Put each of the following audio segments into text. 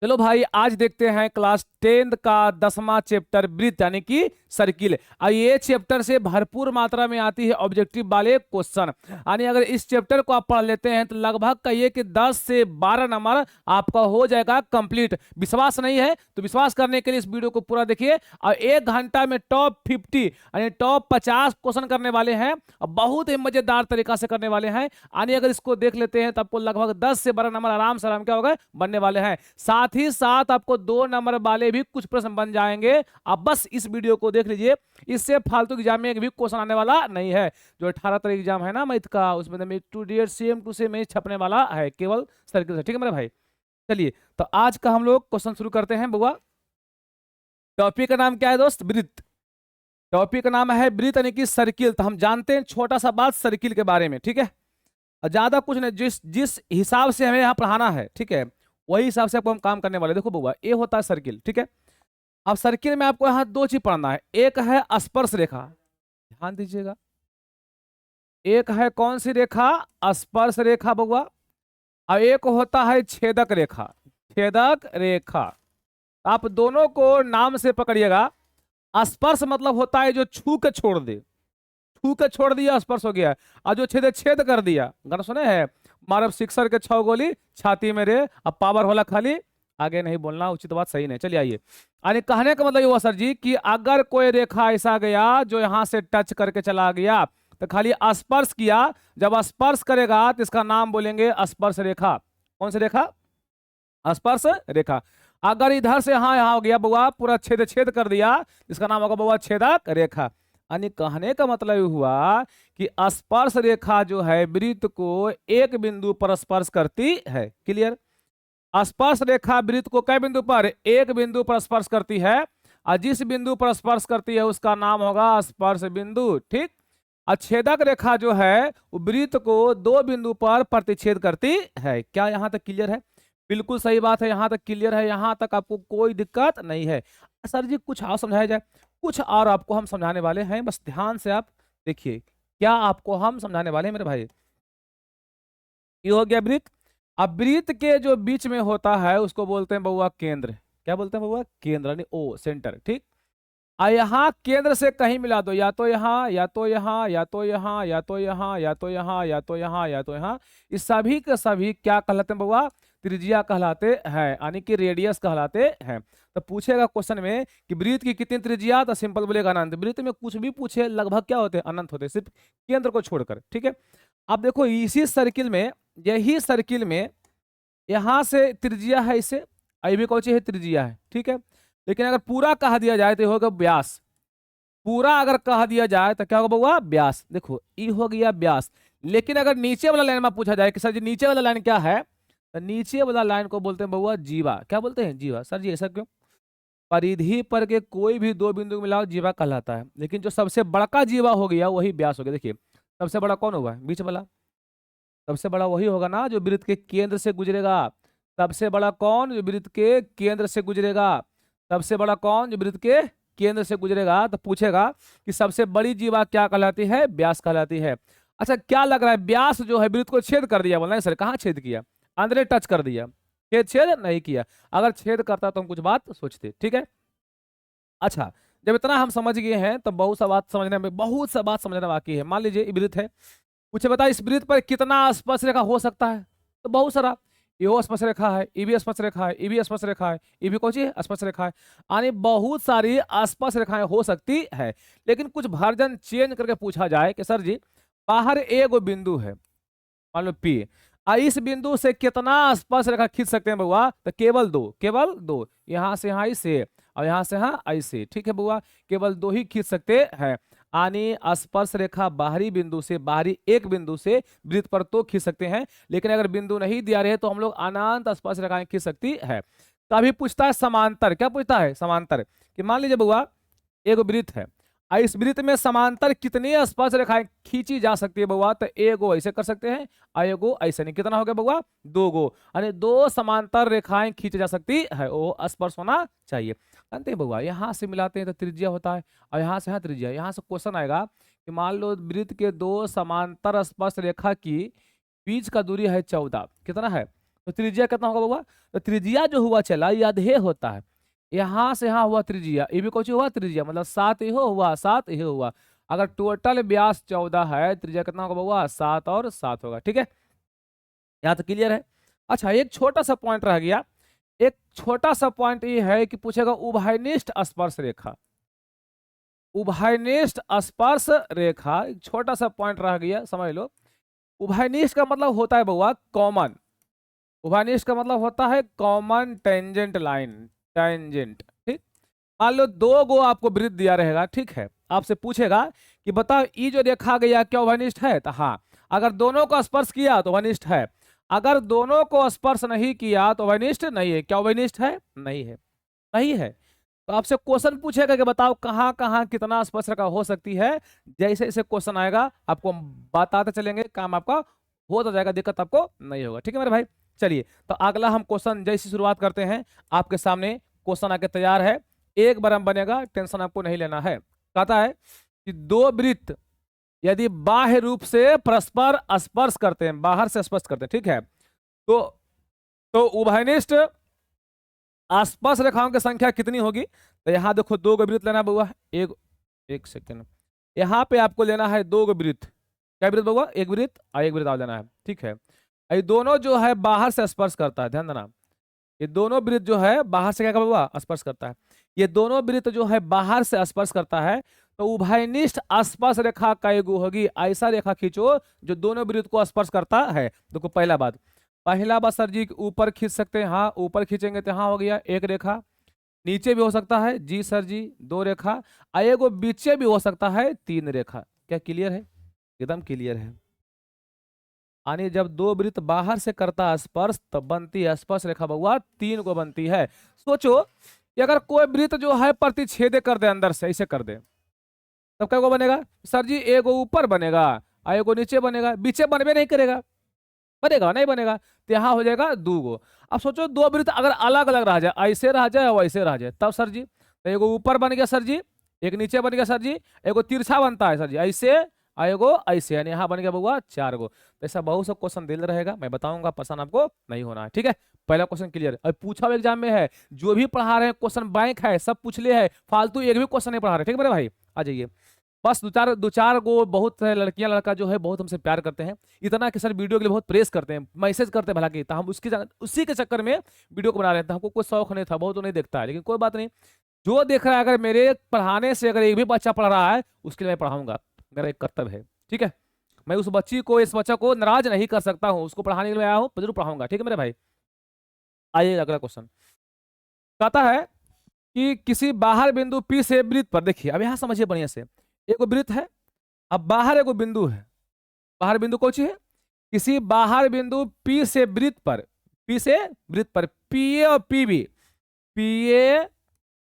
चलो भाई, आज देखते हैं क्लास 10 का 10वां चैप्टर वृत्त यानी कि सर्किल। और ये चैप्टर से भरपूर मात्रा में आती है ऑब्जेक्टिव वाले क्वेश्चन। यानी अगर इस चैप्टर को आप पढ़ लेते हैं तो लगभग कहिए कि 10 से 12 नंबर आपका हो जाएगा कंप्लीट। विश्वास नहीं है तो विश्वास करने के लिए इस वीडियो को पूरा देखिए। और 1 घंटा में टॉप 50 यानी टॉप 50 क्वेश्चन करने वाले हैं और बहुत ही मजेदार तरीका से करने वाले हैं। यानी अगर इसको देख लेते हैं तो आपको लगभग 10 से 12 नंबर आराम से आराम क्या होगा बनने वाले हैं। साथ ही साथ आपको 2 नंबर वाले भी कुछ प्रश्न बन जाएंगे। आप बस इस वीडियो को देख लीजिए, इससे फालतू एग्जाम में एक भी क्वेश्चन आने वाला नहीं है। जो 18 तारीख एग्जाम है ना मैथ का, उसमें to date same to same छपने वाला है केवल सर्किल से। ठीक है मेरे भाई, चलिए तो आज का हम लोग क्वेश्चन शुरू करते हैं। बुआ टॉपिक का नाम क्या है दोस्त? वृत्त। टॉपिक का नाम है वृत्त यानी कि सर्किल। तो हम जानते हैं छोटा सा बात सर्किल के बारे में, ठीक है। और ज्यादा कुछ नहीं, जिस जिस हिसाब से हमें यहाँ पढ़ाना है, ठीक है, वही हिसाब से आपको हम काम करने वाले। देखो बुआ, ये होता है सर्किल, ठीक है। अब सर्किल में आपको यहाँ 2 चीज पढ़ना है। एक है स्पर्श रेखा, ध्यान दीजिएगा। एक है कौन सी रेखा? स्पर्श रेखा बुआ। और एक होता है छेदक रेखा। छेदक रेखा आप दोनों को नाम से पकड़िएगा। स्पर्श मतलब होता है जो छू के छोड़ दे, छू के छोड़ दिया स्पर्श हो गया। और जो छेद छेद कर दिया, गाना सुने हैं, मारब सिक्सर के 6 गोली छाती में रे। अब पावर होला खाली, आगे नहीं बोलना, उचित बात सही नहीं। चलिए आइए, यानी कहने का मतलब ये हुआ सर जी कि अगर कोई रेखा ऐसा गया जो यहां से टच करके चला गया तो खाली स्पर्श किया। जब स्पर्श करेगा तो इसका नाम बोलेंगे स्पर्श रेखा। कौन सी रेखा? स्पर्श रेखा। अगर इधर से यहाँ हो गया बुआ, पूरा छेद छेद कर दिया, इसका नाम होगा बुआ छेदक रेखा। यानी कहने का मतलब ये हुआ कि स्पर्श रेखा जो है वृत्त को एक बिंदु पर स्पर्श करती है। क्लियर? स्पर्श रेखा वृत्त को कई बिंदु पर? एक बिंदु पर स्पर्श करती है। और जिस बिंदु पर स्पर्श करती है उसका नाम होगा स्पर्श बिंदु। ठीक। और छेदक रेखा जो है वो वृत्त को 2 बिंदु पर प्रतिच्छेद करती है। क्या यहां तक क्लियर है? बिल्कुल सही बात है, यहां तक क्लियर है, यहां तक आपको कोई दिक्कत नहीं है। सर जी कुछ और समझाया जाए? कुछ और आपको हम समझाने वाले हैं, बस ध्यान से आप देखिए क्या आपको हम समझाने वाले हैं मेरे भाई। ये हो गया वृत्त। अब वृत्त के जो बीच में होता है उसको बोलते हैं बउआ केंद्र। क्या बोलते हैं बउआ? केंद्र यानी ओ सेंटर। ठीक। यहाँ केंद्र से कहीं मिला दो, या तो यहाँ या तो यहाँ या तो यहाँ या तो यहाँ या तो यहाँ या तो यहाँ या तो यहाँ, इस सभी के सभी क्या कहलाते हैं बउआ? त्रिज्या कहलाते हैं, यानी कि रेडियस कहलाते हैं। तो पूछेगा क्वेश्चन में कि वृत्त की कितनी त्रिज्या, तो सिंपल बोलेगा अनंत। वृत्त में कुछ भी पूछे लगभग क्या होते हैं? अनंत होते हैं, सिर्फ केंद्र को छोड़कर। ठीक है। अब देखो इसी सर्किल में, यही सर्किल में यहां से त्रिज्या है, इसे आई भी कौन सी है? त्रिज्या है। ठीक है। लेकिन अगर पूरा कहा दिया जाए तो होगा व्यास। पूरा अगर कहा दिया जाए तो क्या होगा बउआ? व्यास। देखो ई हो गया व्यास। लेकिन अगर नीचे वाला लाइन में पूछा जाए कि सर जी नीचे वाला लाइन क्या है, तो नीचे वाला लाइन को बोलते हैं बउआ जीवा। क्या बोलते हैं? जीवा। सर जी ऐसा क्यों? परिधि पर के कोई भी 2 बिंदु मिलाओ जीवा कहलाता है, लेकिन जो सबसे बड़का जीवा हो गया वही व्यास हो गया। देखिए सबसे बड़ा कौन होगा? बीच वाला। सबसे बड़ा वही होगा ना जो वृत्त के केंद्र से गुजरेगा। सबसे बड़ा कौन? जो वृत्त के केंद्र से गुजरेगा। सबसे बड़ा कौन? जो वृत्त के केंद्र से गुजरेगा। तो पूछेगा कि सबसे बड़ी जीवा क्या कहलाती है? व्यास कहलाती है। अच्छा क्या लग रहा है? व्यास जो है वृत्त को छेद कर दिया, बोलना है सर कहाँ छेद किया? अंदर टच कर दिया, छेद छेद नहीं किया। अगर छेद करता तो हम कुछ बात सोचते। ठीक है। अच्छा जब इतना हम समझ गए हैं तो बहुत सा बात समझने में, बहुत सा बात समझना बाकी है। मान लीजिए वृत्त है, मुझे बता इस वृत्त पर कितना स्पर्श रेखा हो सकता है? तो बहुत सारा। ये स्पर्श रेखा है, ये भी स्पर्श रेखा है, ये भी स्पर्श रेखा है, ये भी कौन सी है? स्पर्श रेखा है। यानी बहुत सारी स्पर्श रेखाएं हो सकती है। लेकिन कुछ वर्जन चेंज करके पूछा जाए कि सर जी बाहर एगो बिंदु है, मान लो पी, इस बिंदु से कितना स्पर्श रेखा खींच सकते हैं बुआ? तो केवल 2, केवल 2। यहां से यहाँ ऐसे और यहां से यहाँ ऐसे। ठीक है बुआ, केवल 2 ही खींच सकते हैं। यानी स्पर्श रेखा बाहरी बिंदु से, बाहरी एक बिंदु से वृत्त पर तो खींच सकते हैं, लेकिन अगर बिंदु नहीं दिया रहे तो हम लोग अनंत स्पर्श रेखाएं खींच सकती है। कभी पूछता है समांतर। क्या पूछता है? समांतर। कि मान लीजिए बुआ एक वृत्त है, इस वृत्त में समांतर कितनी स्पर्श रेखाएं खींची जा सकती है बउआ? तो एगो ऐसे कर सकते हैं और एगो ऐसे। नहीं, कितना हो गया बउआ? 2 गो। यानी 2 समांतर रेखाएं खींची जा सकती है, वो स्पर्श होना चाहिए। जानते हैं बउआ यहां से मिलाते हैं तो त्रिज्या होता है, और यहां से यहाँ त्रिज्या। यहां से क्वेश्चन आएगा कि मान लो वृत्त के 2 समांतर स्पर्श रेखा की बीच का दूरी है 14। कितना है? तो त्रिज्या कितना होगा बउआ? तो त्रिज्या जो हुआ चला ये आधे होता है, यहाँ से यहाँ हुआ त्रिज्या, ये भी कुछ हुआ त्रिज्या, मतलब 7 इहो हुआ 7 इहो हुआ। अगर टोटल व्यास 14 है, त्रिज्या कितना होगा बउआ? 7 और 7 होगा। ठीक है, यहाँ तो क्लियर है। अच्छा, एक छोटा सा पॉइंट रह गया। एक छोटा सा पॉइंट ये है कि पूछेगा उभयनिष्ठ स्पर्श रेखा, उभयनिष्ठ स्पर्श रेखा, एक छोटा सा पॉइंट रह गया, समझ लो। उभयनिष्ठ का मतलब होता है बउआ कॉमन, उभयनिष्ठ का मतलब होता है कॉमन टेंजेंट लाइन, टेंजेंट। ठीक, मान लो 2 गो आपको वृत्त दिया रहेगा, ठीक है, आपसे पूछेगा कि बताओ ये जो देखा गया क्या उभयनिष्ठ है? तो हाँ, अगर दोनों को स्पर्श किया तो उभयनिष्ठ है, अगर दोनों को स्पर्श नहीं किया तो उभयनिष्ठ नहीं है। क्या उभयनिष्ठ है? नहीं है, नहीं है। तो आपसे क्वेश्चन पूछेगा कि बताओ कहाँ कहाँ कितना स्पर्श रेखा हो सकती है। जैसे जैसे क्वेश्चन आएगा आपको बताते चलेंगे, काम आपका होता जाएगा, दिक्कत आपको नहीं होगा। ठीक है मेरे भाई, चलिए तो अगला हम क्वेश्चन जैसी शुरुआत करते हैं। आपके सामने क्वेश्चन आके तैयार है, एक बार हम बनेगा, टेंशन आपको नहीं लेना है। कहता है कि 2 वृत्त यदि बाह्य रूप से परस्पर स्पर्श करते हैं, बाहर से स्पर्श करते हैं, ठीक है, तो उभयनिष्ठ आसपास रेखाओं की संख्या कितनी होगी? तो यहाँ देखो 2 गो वृत्त लेना बउआ, एक सेकेंड, यहाँ पे आपको लेना है 2 गो वृत्त। क्या वृत्त बउआ? एक वृत्त और एक वृत्त और लेना है। ठीक है, ये दोनों जो है बाहर से स्पर्श करता है, ध्यान देना, ये दोनों वृत्त जो है बाहर से क्या बउआ? स्पर्श करता है। ये दोनों वृत्त जो है बाहर से स्पर्श करता है, तो उभयनिष्ठ आसपास रेखा कई गो होगी? ऐसा रेखा खींचो जो दोनों वृत्त को स्पर्श करता है। देखो पहला बात सर जी ऊपर खींच सकते हैं, हाँ ऊपर खींचेंगे तो हाँ हो गया 1 रेखा, नीचे भी हो सकता है जी सर जी 2 रेखा, एगो बीचे भी हो सकता है 3 रेखा। क्या क्लियर है? एकदम क्लियर है। यानी जब 2 वृत्त बाहर से करता है स्पर्श तब बनती है स्पर्श रेखा बउआ 3 को बनती है। सोचो कि अगर कोई वृत्त जो है प्रतिच्छेद कर दे, अंदर से ऐसे कर दे, तब क्या बनेगा सर जी? एगो ऊपर बनेगा और एगो नीचे बनेगा, बीचे बनबे नहीं करेगा, बनेगा नहीं बनेगा, तो यहाँ हो जाएगा 2 गो। अब सोचो 2 वृत्त अगर अलग अलग रह जाए, ऐसे रह जाए और ऐसे रह जाए, तब सर जी? तो एगो ऊपर बन गया सर जी, एक नीचे बन गया सर जी, एगो तिरछा बनता है सर जी ऐसे, और एगो ऐसे, यानी यहाँ बन गया बउआ 4 गो। तो ऐसा बहुत सा क्वेश्चन दिल रहेगा, मैं बताऊंगा, पसंद आपको नहीं होना है। ठीक है, पहला क्वेश्चन क्लियर। अब पूछा हुआ एग्जाम में है, जो भी पढ़ा रहे हैं क्वेश्चन बैंक है, सब पूछ ले है, फालतू एक भी क्वेश्चन नहीं पढ़ा रहे। ठीक है मेरे भाई, आ जाइए। बस दो चार गो, बहुत लड़कियां लड़का जो है बहुत हमसे प्यार करते हैं, इतना कि सर वीडियो के लिए बहुत प्रेस करते हैं, मैसेज करते हैं भला कि, तो हम उसी के चक्कर में वीडियो को बना रहे थे। हमको कोई शौक नहीं था, बहुत तो नहीं देखता है, लेकिन कोई बात नहीं, जो देख रहा है, अगर मेरे पढ़ाने से अगर एक भी बच्चा पढ़ रहा है उसके लिए मैं पढ़ाऊंगा, मेरा एक कर्तव्य है। ठीक है, मैं उस बच्ची को, इस बच्चा को नाराज नहीं कर सकता हूँ, उसको पढ़ाने के लिए आया हूँ, जरूर पढ़ाऊंगा। ठीक है मेरे भाई, आइए अगला क्वेश्चन। कहता है कि किसी बाहर बिंदु P से वृत्त पर, देखिए अब यहाँ समझिए बढ़िया से, एक वृत्त है, अब बाहर एगो बिंदु है, बाहर बिंदु कौन सी है? किसी बाहर बिंदु P से वृत्त पर, P से वृत्त पर PA और PB, PA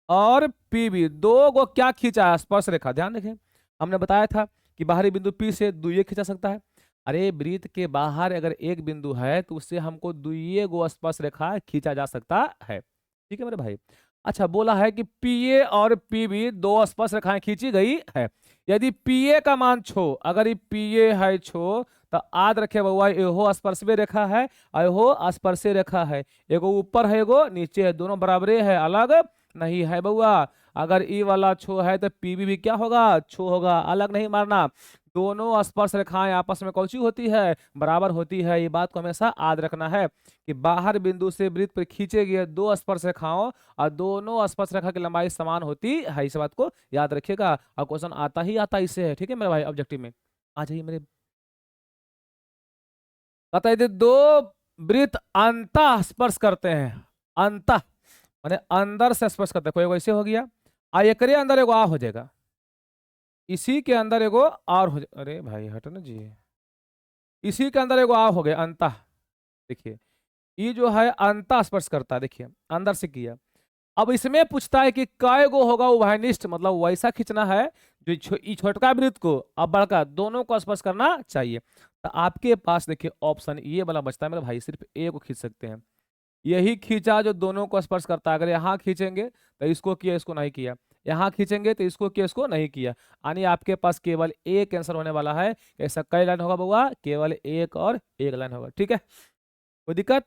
और PB 2 गो क्या खींचा है? स्पर्श रेखा। ध्यान देखें, हमने बताया था कि बाहरी बिंदु P से दुइये खींचा सकता है। अरे वृत्त के बाहर अगर एक बिंदु है तो उससे हमको दुइये गो स्पर्श रेखा खींचा जा सकता है। ठीक है मेरे भाई, अच्छा बोला है कि PA और PB 2 स्पर्श रेखाएं खींची गई है। यदि PA का मान छो, अगर ये PA है छो, तो याद रखे बउआ एहो स्पर्शे रेखा है और एहो स्पर्शे रेखा है, एगो ऊपर है एगो नीचे है, दोनों बराबरे है, अलग नहीं है बउआ। अगर ई वाला छो है तो PB भी क्या होगा? छो होगा, अलग नहीं मारना। दोनों स्पर्श रेखाएं आपस में कौन सी होती है? बराबर होती है। ये बात को हमेशा याद रखना है कि बाहर बिंदु से वृत्त पर खींचे गए 2 स्पर्श रेखाओं और दोनों स्पर्श रेखा की लंबाई समान होती है, इस बात को याद रखिएगा। और क्वेश्चन आता ही आता इससे है। ठीक है मेरे भाई, ऑब्जेक्टिव में आ जाइए मेरे। कहता है 2 वृत्त अंतः स्पर्श करते हैं, अंतः माने अंदर से स्पर्श करते हैं, कोई वैसे हो गया, आ एकरे अंदर एगो आ हो जाएगा, इसी के अंदर एगो और हो जाए, अरे भाई हटो ना जी, इसी के अंदर एगो आ हो गया अंतः। देखिए ये जो है अंतः स्पर्श करता है, देखिए अंदर से किया। अब इसमें पूछता है कि काय गो होगा उभयनिष्ठ, मतलब वैसा खींचना है जो छोटका वृत्त को अब बड़का दोनों को स्पर्श करना चाहिए। तो आपके पास देखिए ऑप्शन ये वाला बचता है मेरे भाई, सिर्फ ए को खींच सकते हैं, यही खींचा जो दोनों को स्पर्श करता है। अगर यहाँ खींचेंगे तो इसको किया, इसको नहीं किया, यहाँ खींचेंगे तो इसको किया, इसको नहीं किया, यानी आपके पास केवल एक आंसर होने वाला है। ऐसा कई लाइन होगा बउआ? केवल एक और एक लाइन होगा। ठीक है, कोई दिक्कत?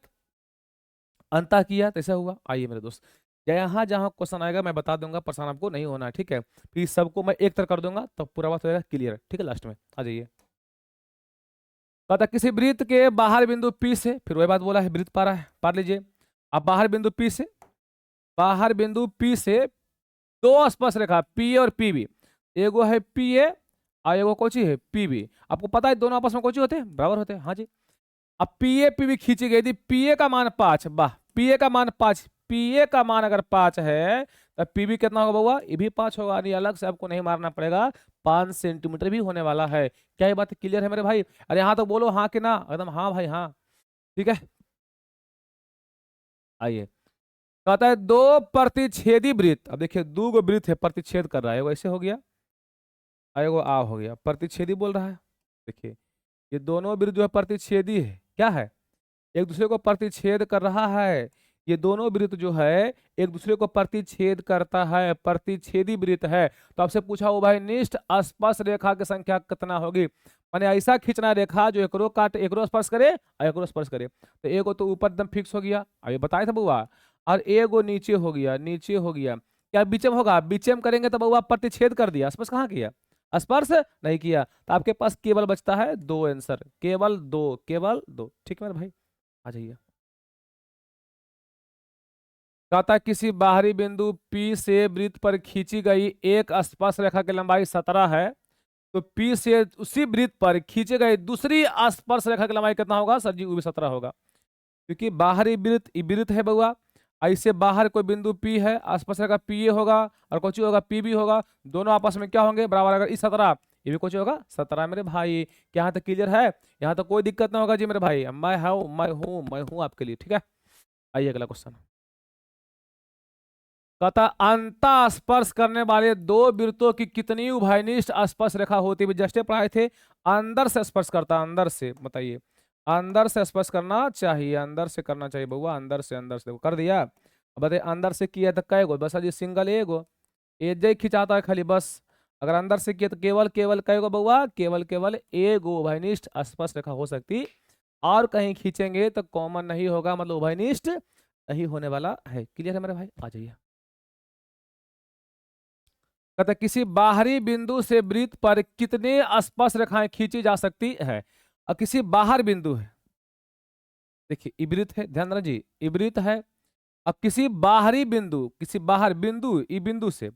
अंतः किया तो ऐसा हुआ। आइए मेरे दोस्त, यहाँ जहाँ क्वेश्चन आएगा मैं बता दूंगा, परेशान आपको नहीं होना है, ठीक है। फिर सबको मैं एक तरह कर दूंगा तो पूरा बात हो जाएगा क्लियर, ठीक है। लास्ट में आ जाइए। कहता किसी वृत्त के बाहर बिंदु P से, फिर वही बात बोला है, वृत्त पा रहा है, पढ़ लीजिए। अब बाहर बिंदु P से, बाहर बिंदु P से दो स्पर्श रेखा P और PB, एगो है PA और एगो कोची है PB। आपको पता है दोनों आपस में कोची होते हैं, बराबर होते हैं, हाँ जी। अब PA PB खींची गई थी, PA का मान 5, वाह, PA का मान 5, PA का मान अगर 5 है तो PB कितना होगा बउआ, ये भी 5 होगा, यानी अलग से आपको नहीं मारना पड़ेगा, 5 सेंटीमीटर भी होने वाला है। क्या ये बात क्लियर है मेरे भाई? अरे हाँ तो बोलो हाँ कि ना, एकदम हाँ भाई हाँ, ठीक है। आइए, कहता है दो प्रतिच्छेदी वृत्त, अब देखिए दो गो वृत्त है, प्रतिच्छेद कर रहा है, एगो ऐसे हो गया, एगो आ हो गया, प्रतिच्छेदी बोल रहा है। देखिए ये दोनों वृत्त जो है प्रतिच्छेदी है, क्या है, एक दूसरे को प्रतिच्छेद कर रहा है। ये दोनों वृत्त जो है एक दूसरे को प्रतिच्छेद करता है, प्रतिच्छेदी वृत्त है। तो आपसे पूछा हो भाई निष्ठ स्पर्श रेखा की संख्या कितना होगी, माने ऐसा खींचना रेखा जो एकरो काट एकरो स्पर्श करे और एकरो स्पर्श करे। तो एगो तो ऊपर एकदम फिक्स हो गया, अभी बताए थे बउआ, और एगो नीचे हो गया, नीचे हो गया। क्या बीचम होगा, बीचम करेंगे तो बउआ प्रतिच्छेद कर दिया, स्पर्श कहाँ किया, स्पर्श नहीं किया। तो आपके पास केवल बचता है दो आंसर, केवल दो, केवल दो, ठीक है मेरे भाई। आ जाइए। कहता है किसी बाहरी बिंदु P से वृत्त पर खींची गई एक स्पर्श रेखा की लंबाई 17 है, तो P से उसी वृत्त पर खींचे गए दूसरी स्पर्श रेखा की लंबाई कितना होगा सर जी, वो भी 17 होगा। क्योंकि बाहरी वृत्त वृत्त है बउआ, ऐसे बाहर कोई बिंदु P है, स्पर्श रेखा PA होगा और कुछ होगा PB होगा, दोनों आपस में क्या होंगे बराबर। अगर इस 17 ये भी कुछ होगा 17 मेरे भाई। क्या यहाँ तक क्लियर है? यहाँ तो कोई दिक्कत ना होगा जी मेरे भाई, मैं हूँ आपके लिए, ठीक है। आइए अगला क्वेश्चन। कहता अंतः स्पर्श करने वाले दो वृत्तों की कितनी उभयनिष्ठ स्पर्श रेखा होती है? जस्ट पढ़ाए थे, अंदर से स्पर्श करता, अंदर से, बताइए, अंदर से स्पर्श करना चाहिए, अंदर से करना चाहिए बउआ, अंदर से कर दिया। अब बताइए अंदर से किया तो कै गो, बस अजी सिंगल एगो, एज खिंचाता है खाली बस। अगर अंदर से किया तो केवल केवल कै गो बउआ, केवल केवल एगो उभयनिष्ठ स्पर्श रेखा हो सकती, और कहीं खींचेंगे तो कॉमन नहीं होगा, मतलब उभयनिष्ठ नहीं होने वाला है। क्लियर है मेरे भाई? आ जाइए। कहते किसी बाहरी बिंदु से वृत्त पर कितने स्पर्श रेखाएं खींची जा सकती है? और किसी बाहर बिंदु है, देखिए इवृत्त है, ध्यान रखिए इवृत्त है। अब किसी बाहरी बिंदु, किसी बाहर बिंदु ई बिंदु से,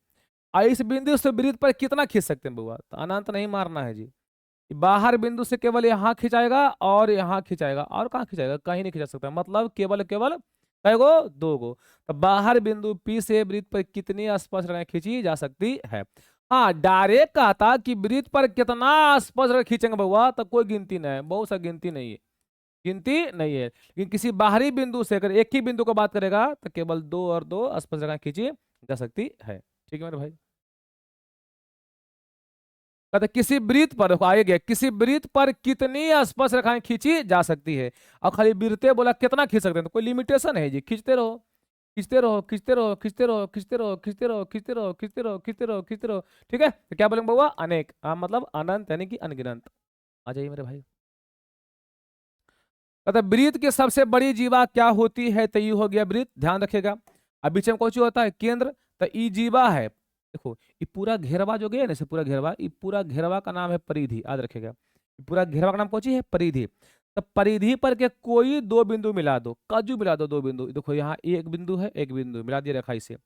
और इस बिंदु से वृत्त पर कितना खींच सकते हैं बुआ? तो अनंत नहीं मारना है जी, बाहर बिंदु से केवल यहाँ खिंचाएगा और यहाँ खिंचाएगा, और कहाँ खिंचाएगा, कहीं नहीं खिंचा सकता, मतलब केवल केवल कई गो, दो गो। तो बाहर बिंदु P से वृत्त पर कितनी स्पर्श रेखाएं खींची जा सकती है? हाँ डायरेक्ट कहता कि वृत्त पर कितना स्पर्श रेखा खींचेंगे बउआ, तो कोई गिनती नहीं है, बहुत सा गिनती नहीं है, गिनती नहीं है। लेकिन किसी बाहरी बिंदु से अगर एक ही बिंदु को बात करेगा तो केवल दो और दो स्पर्श रेखाएं खींची जा सकती है, ठीक है मेरे भाई। कहते किसी वृत्त पर, देखो आगे गया, किसी वृत्त पर कितनी स्पर्श रेखाएं खींची जा सकती है? और खाली वृत्ते बोला कितना खींच सकते हैं, तो कोई लिमिटेशन है जी, खींचते रहो खींचते रहो खींचते रहो खींचते रहो खींचते रहो खींचते रहो खींचते रहो खींचते रहो खींचते रहो खींचते रहो, ठीक है। तो क्या बोलेंगे बउआ? अनेक, मतलब अनंत यानी कि अनगिनत। आ जाइए मेरे भाई। कहते वृत्त की सबसे बड़ी जीवा क्या होती है? तो ये हो गया वृत्त, ध्यान रखिएगा। अब बीच में कौन सी होता है? केंद्र, तो ई जीवा है। देखो ये पूरा घेरवा जो गया ना, पूरा घेरवा, ये पूरा घेरवा का नाम है परिधि, याद रखिएगा। पूरा घेरवा का नाम कौन सी है? परिधि। तो परिधि पर के कोई दो बिंदु मिला दो, काजू मिला दो, दो बिंदु, देखो यहाँ एक बिंदु है, एक बिंदु मिला दिया रेखा से,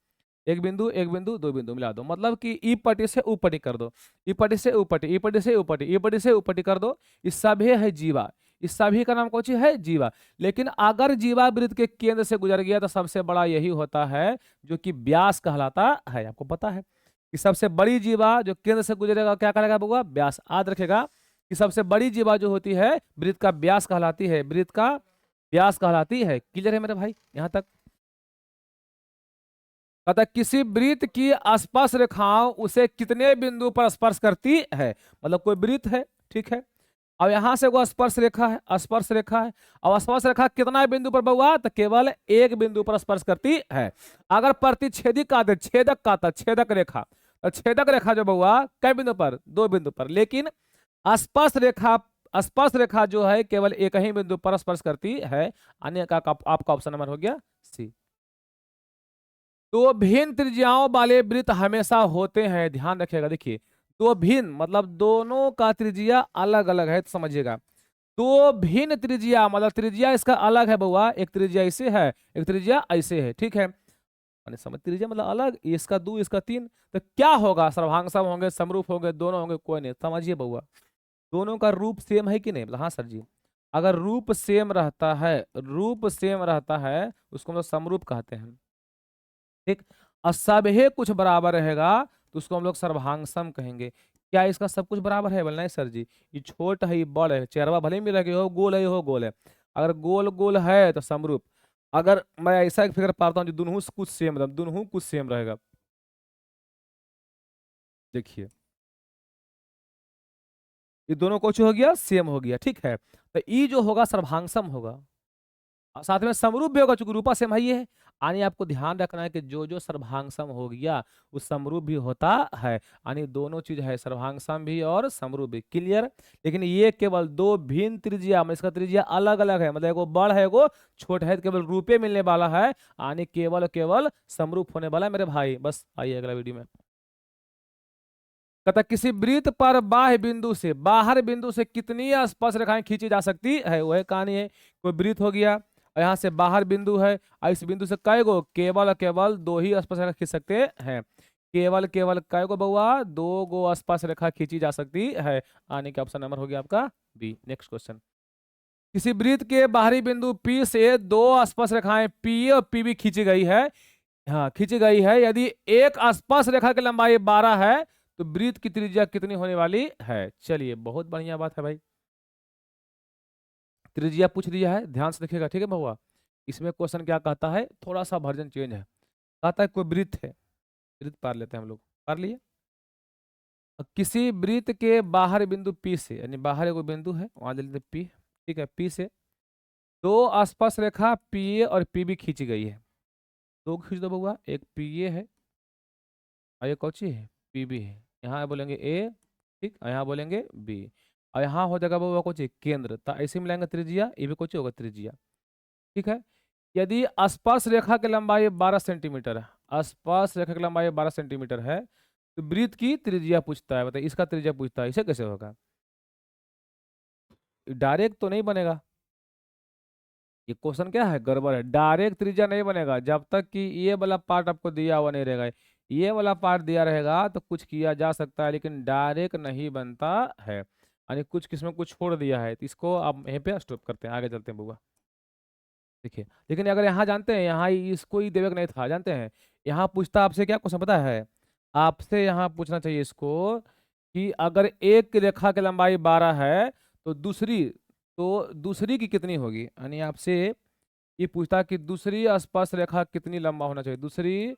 एक बिंदु एक बिंदु दो बिंदु मिला दो, मतलब कि ई पट्टी से ऊ पट्टी कर दो, ई पट्टी से ऊ पट्टी, ई पट्टी से ऊ पट्टी, ई पट्टी से ऊ पट्टी कर दो, इस सभी है जीवा, इस सभी का नाम कौन सी है? जीवा। लेकिन अगर जीवा वृत्त के केंद्र से गुजर गया तो सबसे बड़ा यही होता है जो कि व्यास कहलाता है। आपको पता है कि सबसे बड़ी जीवा जो केंद्र से गुजरेगा क्या कहलाएगा बउआ? व्यास। याद रखेगा कि सबसे बड़ी जीवा जो होती है वृत्त का व्यास कहलाती है, वृत्त का व्यास कहलाती है। क्लियर है मेरे भाई यहां तक? कहता किसी वृत्त की स्पर्श रेखाओं उसे कितने बिंदु पर स्पर्श करती है? मतलब कोई वृत्त है, ठीक है, अब यहां से वो स्पर्श रेखा है, स्पर्श रेखा है, और स्पर्श रेखा कितना बिंदु पर बउआ? तो केवल एक बिंदु पर स्पर्श करती है। अगर प्रतिच्छेदी का छेदक का था, छेदक रेखा, तो छेदक रेखा जो बउआ कै बिंदु पर? दो बिंदु पर। लेकिन स्पर्श रेखा स्पर्श रेखा जो है केवल एक ही बिंदु पर स्पर्श करती है। अन्य का आपका ऑप्शन नंबर हो गया सी। दो भिन्न त्रिज्याओं वाले वृत्त हमेशा होते हैं, ध्यान रखिएगा। देखिए दो भिन्न मतलब दोनों का त्रिज्या अलग अलग है, तो समझिएगा। दो भिन्न त्रिज्या मतलब त्रिज्या इसका अलग है बउआ, एक त्रिज्या ऐसे है, एक त्रिज्या ऐसे है, ठीक है। माने समझ, त्रिज्या मतलब अलग, इसका 2 इसका 3, तो क्या होगा? सर्वांग होंगे, समरूप होंगे, दोनों होंगे, कोई नहीं। समझिए बउआ, दोनों का रूप सेम है कि नहीं? हाँ सर जी। अगर रूप सेम रहता है, रूप सेम रहता है उसको हम लोग समरूप कहते हैं, ठीक। और सबहे कुछ बराबर रहेगा तो उसको हम लोग सर्वांगसम कहेंगे। क्या इसका सब कुछ बराबर है? बोलना है सर जी, ये छोट है, ये बड़ है, चेहरा भले मिल रहे हो, गोल है हो गोल है। अगर गोल गोल है तो समरूप। अगर मैं ऐसा एक फिगर पाता हूँ जो दोनों कुछ सेम, मतलब दोनों कुछ सेम रहेगा। देखिए ये दोनों कुछ हो गया, सेम हो गया, ठीक है। तो ई जो होगा सर्वांगसम होगा, और साथ में समरूप भी होगा, चूंकि रूपा सेम है ये है। यानी आपको ध्यान रखना है कि जो जो सर्वांगसम हो गया वो समरूप भी होता है। यानी दोनों चीज है, सर्वांगसम भी और समरूप भी, क्लियर। लेकिन ये केवल दो भिन्न त्रिज्या में, इसका त्रिज्या अलग अलग है, मतलब एगो बड़ है एगो छोट है, तो केवल रूपे मिलने वाला है। यानी केवल केवल समरूप होने वाला है मेरे भाई। बस आइए अगला वीडियो में। कहता किसी वृत्त पर बाह्य बिंदु से, बाहर बिंदु से कितनी स्पर्श रेखाएं खींची जा सकती है, वह कहानी है। कोई वृत्त हो गया और यहाँ से बाहर बिंदु है, और इस बिंदु से कई गो, केवल केवल दो ही स्पर्श रेखा खींच सकते हैं। केवल केवल कई गो बउआ? दो गो स्पर्श रेखा खींची जा सकती है। आने के ऑप्शन नंबर हो गया आपका बी। Next question. किसी वृत्त के बाहरी बिंदु P से दो स्पर्श रेखाएं P और PB खींची गई है। हाँ खींची गई है। यदि एक स्पर्श रेखा की लंबाई 12 है तो वृत्त की त्रिज्या कितनी होने वाली है? चलिए बहुत बढ़िया बात है भाई, त्रिज्या पूछ दिया है, ध्यान से देखिएगा, ठीक है बहुआ। इसमें क्वेश्चन क्या कहता है, थोड़ा सा वर्जन चेंज है। कहता है कोई वृत्त है, वृत्त पार लेते हैं हम लोग, पार लिए। किसी वृत्त के बाहर बिंदु P से, यानी बाहर एक बिंदु है, वहां ले लेते P, ठीक है। P से दो स्पर्श रेखा PA और PB खींची गई है। दो खींच दो बउआ, एक PA है और एक कौची है, PB है। यहाँ बोलेंगे A, ठीक, और यहाँ बोलेंगे B, और यहाँ हो जाएगा बउआ कौची, केंद्र। तो ऐसे मिलाएंगे त्रिज्या, ये भी कौची होगा, त्रिज्या, ठीक है। यदि स्पर्श रेखा की लंबाई 12 सेंटीमीटर है, स्पर्श रेखा की लंबाई 12 सेंटीमीटर है, तो वृत्त की त्रिज्या पूछता है। बताइए इसका त्रिज्या पूछता है, इसे कैसे होगा? डायरेक्ट तो नहीं बनेगा, ये क्वेश्चन क्या है, गड़बड़ है। डायरेक्ट त्रिज्या नहीं बनेगा जब तक कि ये वाला पार्ट आपको दिया हुआ नहीं रहेगा। ये वाला पार्ट दिया रहेगा तो कुछ किया जा सकता है, लेकिन डायरेक्ट नहीं बनता है। यानी कुछ किस्म को छोड़ दिया है, तो इसको आप यहीं पे स्टॉप करते हैं, आगे चलते हैं बुआ। देखिए लेकिन अगर यहाँ जानते हैं, यहाँ इसको ही देवक नहीं था, जानते हैं यहाँ पूछता आपसे क्या क्वेश्चन पता है? आपसे यहाँ पूछना चाहिए इसको कि अगर एक रेखा की लंबाई 12 है तो दूसरी की कितनी होगी। यानी आपसे ये पूछता कि दूसरी स्पर्श रेखा कितनी लंबा होना चाहिए, दूसरी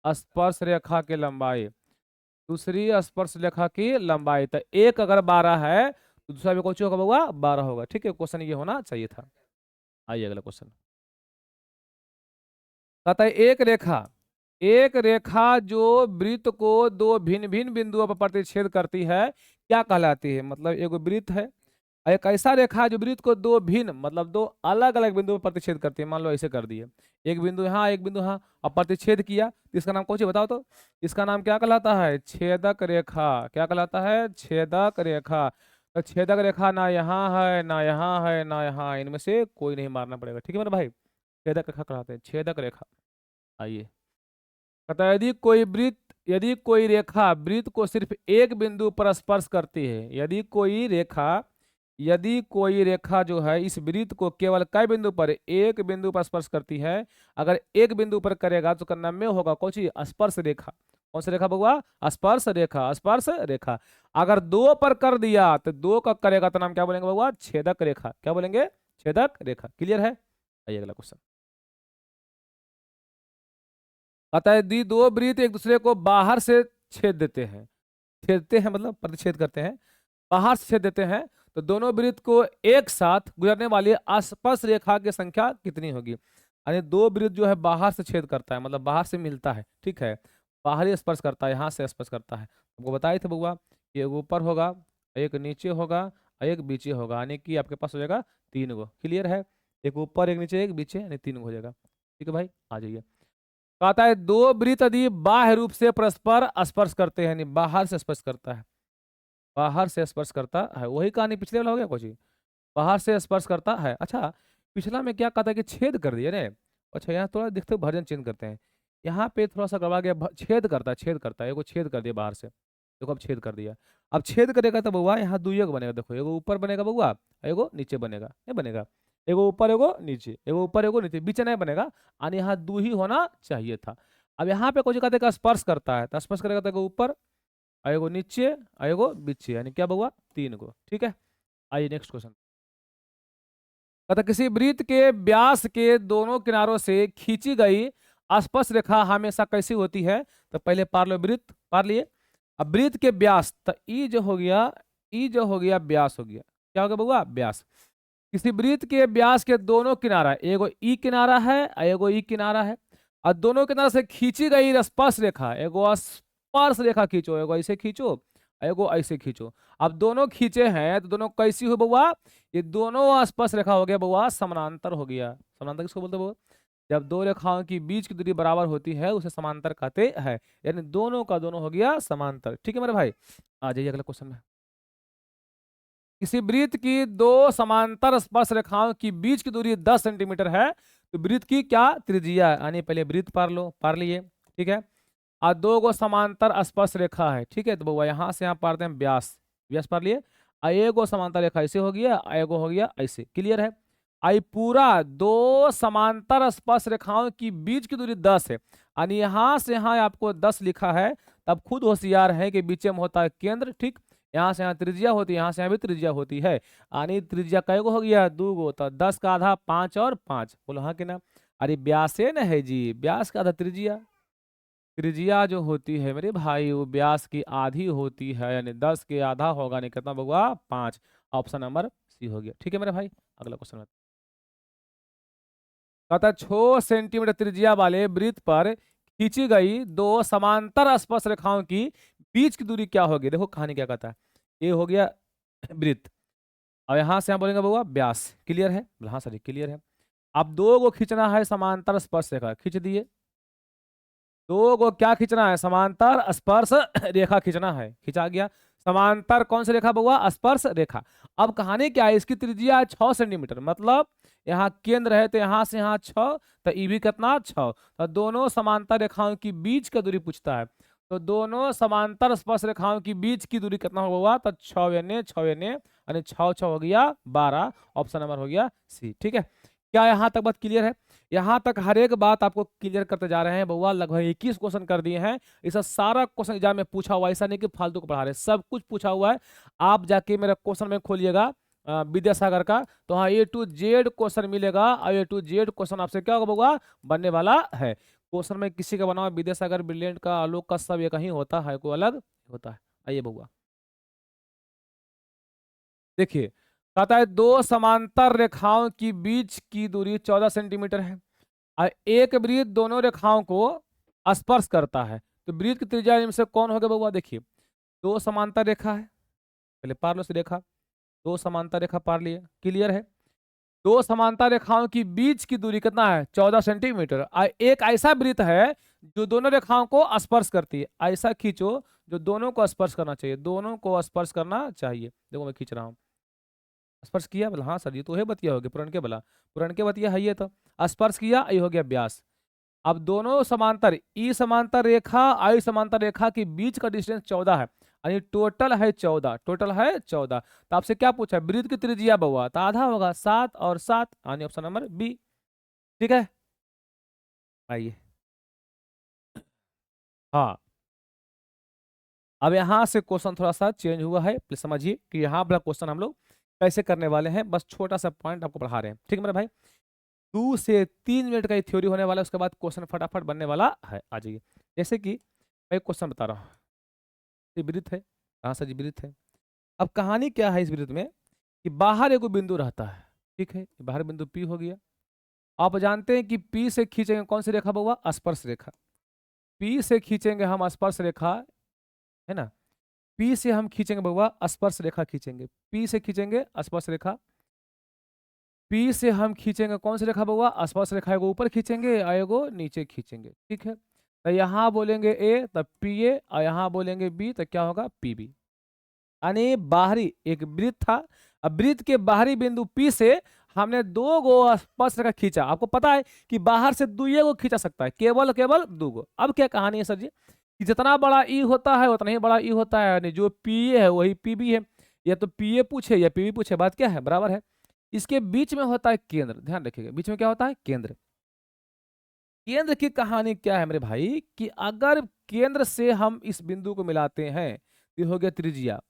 स्पर्श रेखा की लंबाई, दूसरी स्पर्श रेखा की लंबाई। तो एक अगर 12 है तो दूसरा भी कौन होगा बउआ, 12 होगा, ठीक है। क्वेश्चन ये होना चाहिए था। आइए अगला क्वेश्चन। कहता है एक रेखा जो वृत्त को दो भिन्न भिन्न बिंदुओं पर प्रतिच्छेद करती है क्या कहलाती है? मतलब एक वृत्त है, एक ऐसा रेखा जो वृत्त को दो भिन्न मतलब दो अलग अलग बिंदुओं पर प्रतिच्छेद करती है। मान लो ऐसे कर दिए, एक बिंदु यहाँ एक बिंदु यहाँ, अब प्रतिच्छेद किया तो इसका नाम कौन सी बताओ तो? इसका नाम क्या कहलाता है? छेदक रेखा। क्या कहलाता है? छेदक रेखा। तो छेदक रेखा ना यहाँ है ना यहाँ है ना यहाँ, इनमें से कोई नहीं मारना पड़ेगा, ठीक है मेरे भाई। छेदक रेखा कहलाते हैं, छेदक रेखा। आइए कहता है यदि कोई रेखा वृत्त को सिर्फ एक बिंदु पर स्पर्श करती है, यदि कोई रेखा जो है इस वृत्त को केवल कई बिंदु पर, एक बिंदु पर स्पर्श करती है। अगर एक बिंदु पर करेगा तो करना में होगा कौन सी, स्पर्श रेखा। कौन सी रेखा बउआ? स्पर्श रेखा, स्पर्श रेखा। अगर दो पर कर दिया तो दो का करेगा तो नाम क्या बोलेंगे बउआ? छेदक रेखा। क्या बोलेंगे? छेदक रेखा। क्लियर है? आइए अगला क्वेश्चन। कहता है यदि दो वृत्त एक दूसरे को बाहर से छेद देते हैं, छेदते हैं मतलब प्रतिच्छेद करते हैं, बाहर से छेद देते हैं, तो दोनों वृत्त को एक साथ गुजरने वाली स्पर्श रेखा की संख्या कितनी होगी? यानी दो वृत्त जो है बाहर से छेद करता है, मतलब बाहर से मिलता है, ठीक है, बाहरी स्पर्श करता है, यहाँ से स्पर्श करता है। आपको बताए थे बउआ, एक ऊपर होगा एक नीचे होगा और एक बीचे होगा, यानी कि आपके पास हो जाएगा 3 गो। क्लियर है? एक ऊपर एक नीचे एक बीचे, यानी 3 गो हो जाएगा। ठीक है भाई, आ जाइए। कहता है दो वृत्त यदि बाह्य रूप से परस्पर स्पर्श करते हैं, यानी बाहर से स्पर्श करता है, बाहर से स्पर्श करता है, वही कहानी पिछले वाला हो गया कुछ ही, बाहर से स्पर्श करता है। अच्छा, पिछला में क्या कहता है कि छेद कर दिया ने। अच्छा, यहाँ थोड़ा दिखते भर्जन चेंज करते हैं, यहाँ पे थोड़ा सा गड़बड़ा गया, छेद करता है, छेद करता है, एगो छेद कर दिया बाहर से। देखो अब छेद कर दिया। अब छेद करेगा तो बउआ यहाँ दुइये को बनेगा, देखो एगो ऊपर बनेगा बउआ, एगो नीचे बनेगा, नहीं बनेगा, एगो ऊपर एगो नीचे, एगो ऊपर एगो नीचे, बीच नहीं बनेगा, यानी यहाँ दू ही होना चाहिए था। अब यहाँ पे कुछ कहते हैं कि स्पर्श करता है, तो स्पर्श करेगा तो एगो ऊपर, एगो नीचे, एगो बीचे, यानी क्या बउआ 3 गो। ठीक है, आइए नेक्स्ट क्वेश्चन। कहता किसी वृत्त के व्यास के दोनों किनारों से खींची गई स्पर्श रेखा हमेशा कैसी होती है? तो पहले पार लो वृत्त, पार लिए। अब वृत्त के व्यास, तो ई जो हो गया, ई जो हो गया व्यास हो गया, क्या हो गया बउआ? व्यास। किसी वृत्त के व्यास के दोनों किनारा, एगो ई किनारा है और एगो ई किनारा है, और दोनों किनारा से खींची गई स्पर्श रेखा, एगो स्पर्श रेखा खींचो, एगो ऐसे खींचो, एगो ऐसे खींचो। अब दोनों खींचे हैं तो दोनों कैसी हुई बउआ? ये दोनों स्पर्श रेखा हो गया बउआ समानांतर हो गया। समांतर किसको बोलते हैं बउआ? जब दो रेखाओं की बीच की दूरी बराबर होती है उसे समांतर कहते हैं, यानी दोनों का दोनों हो गया समांतर। ठीक है मेरे भाई, आ जाइए अगला क्वेश्चन में। किसी वृत्त की दो समांतर स्पर्श रेखाओं की बीच की दूरी 10 सेंटीमीटर है, तो वृत्त की क्या त्रिज्या है? यानी पहले वृत्त पार लो, पार लिए। ठीक है, और दो गो समांतर स्पर्श रेखा है। ठीक है, तो बउआ यहाँ से यहाँ पारते हैं व्यास, व्यास पार लिए, और एगो समांतर रेखा ऐसे हो गया, एगो हो गया ऐसे। क्लियर है? आई पूरा दो समांतर स्पर्श रेखाओं की बीच की दूरी 10 है, यानी यहाँ से यहाँ आपको 10 लिखा है, तब खुद होशियार है कि बीच में होता है केंद्र। ठीक, यहाँ से यहाँ त्रिज्या होती है, यहाँ से यहाँ भी त्रिज्या होती है, यानी त्रिज्या कैगो हो गया? 2 गो, तो 10 का आधा 5 और 5, बोलो हाँ कि ना? अरे व्यासे न है जी, व्यास का आधा त्रिज्या, त्रिज्या जो होती है मेरे भाई वो व्यास की आधी होती है, यानी 10 के आधा होगा, नहीं कितना होगा? 5। ऑप्शन नंबर सी हो गया। ठीक है मेरे भाई, अगला क्वेश्चन। कहता 6 सेंटीमीटर त्रिज्या वाले वृत्त पर खींची गई दो समांतर स्पर्श रेखाओं की बीच की दूरी क्या होगी? देखो कहानी क्या कहता है, ये हो गया वृत्त, और यहाँ से हम बोलेंगे बउआ व्यास। क्लियर है? बोले हाँ सर जी क्लियर है। अब दो को खींचना है समांतर स्पर्श रेखा, खींच दिए। दो को क्या खींचना है? समांतर स्पर्श रेखा खींचना है, खींचा गया। समांतर कौन सी रेखा बउआ? स्पर्श रेखा। अब कहानी क्या है, इसकी त्रिज्या 6 सेंटीमीटर, मतलब यहाँ केंद्र है तो यहाँ से यहाँ 6, तो ई भी कितना 6, तो दोनों समांतर रेखाओं की बीच का दूरी पूछता है, तो दोनों समांतर स्पर्श रेखाओं की बीच की दूरी कितना होगा? तो 6 यानी 6 यानी 6 हो गया 12। ऑप्शन नंबर हो गया सी। ठीक है, क्या यहाँ तक बात क्लियर है? यहाँ तक हर एक बात आपको क्लियर करते जा रहे हैं बउआ, लगभग 21 क्वेश्चन कर दिए हैं। इसका सारा क्वेश्चन एग्जाम में पूछा हुआ है, ऐसा नहीं कि फालतू को पढ़ा रहे, सब कुछ पूछा हुआ है। आप जाके मेरा क्वेश्चन में खोलिएगा विद्यासागर का, तो हाँ A to Z क्वेश्चन मिलेगा, और A to Z क्वेश्चन आपसे क्या होगा बउआ? बनने वाला है। क्वेश्चन में किसी का बना हुआ विद्यासागर, ब्रिलियंट का, आलोक का, सब एक ही होता है, कोई अलग होता है। आइए बउआ देखिए, कहता है दो समांतर रेखाओं की बीच की दूरी 14 सेंटीमीटर है, और एक वृत्त दोनों रेखाओं को स्पर्श करता है, तो वृत्त की त्रिज्या इनमें से कौन होगा बउआ? देखिए, दो समांतर रेखा है, पहले पार लो से रेखा, दो समांतर रेखा पार लिए। क्लियर है? दो समांतर रेखाओं की बीच की दूरी कितना है? 14 सेंटीमीटर। और एक ऐसा वृत्त है जो दोनों रेखाओं को स्पर्श करती है, ऐसा खींचो जो दोनों को स्पर्श करना चाहिए, दोनों को स्पर्श करना चाहिए। देखो मैं खींच रहा हूँ, स्पर्श किया, बोला हाँ सर ये तो है बतिया हो गया, पुरान के बोला, पुरान के बतिया है ये, तो स्पर्श किया, ये हो गया व्यास। अब दोनों समांतर, ई समांतर रेखा आई समांतर रेखा के बीच का डिस्टेंस 14 है, यानी टोटल है 14, टोटल है 14। तो आपसे क्या पूछा? वृत्त की त्रिज्या बउआ, तो आधा होगा 7 और 7, यानी ऑप्शन नंबर बी। ठीक है, आइए हाँ, अब यहाँ से क्वेश्चन थोड़ा सा चेंज हुआ है, प्लीज समझिए कि यहाँ वाला क्वेश्चन हम लोग कैसे करने वाले हैं, बस छोटा सा पॉइंट आपको पढ़ा रहे हैं। ठीक है मेरे भाई, 2 से 3 मिनट का ये थ्योरी होने वाला है, उसके बाद क्वेश्चन फटाफट बनने वाला है। आ जाइए, जैसे कि मैं एक क्वेश्चन बता रहा हूँ, ये वृत्त है, कहाँ से जी वृत्त है। अब कहानी क्या है इस वृत्त में कि बाहर एक बिंदु रहता है, ठीक है, बाहर बिंदु P हो गया। आप जानते हैं कि P से खींचेंगे कौन सी रेखा बउआ? स्पर्श रेखा। P से खींचेंगे हम स्पर्श रेखा, है ना, पी से हम खींचेंगे बउआ स्पर्श रेखा खींचेंगे, पी से खींचेंगे स्पर्श रेखा, पी से हम खींचेंगे कौन सी रेखा बउआ, स्पर्श रेखा, एगो ऊपर खींचेंगे और एगो नीचे खींचेंगे, ठीक है। तो यहाँ बोलेंगे ए तब पी ए, और यहाँ बोलेंगे बी तो क्या होगा पी बी। यानी बाहरी एक वृत्त था, अब वृत्त के बाहरी बिंदु पी से हमने दो गो स्पर्श रेखा खींचा। आपको पता है कि बाहर से दुइये गो खींचा सकता है, केवल केवल दो गो। अब क्या कहानी है सर जी, कि जितना बड़ा ई होता है उतना ही बड़ा ई होता है, यानी जो पी ए है वही पी बी है। या तो पी ए पूछे या पी बी पूछे, बात क्या है, बराबर है। इसके बीच में होता है केंद्र, ध्यान रखिएगा बीच में क्या होता है केंद्र। केंद्र की कहानी क्या है मेरे भाई, कि अगर केंद्र से हम इस बिंदु को मिलाते हैं तो ये हो गया त्रिज्या,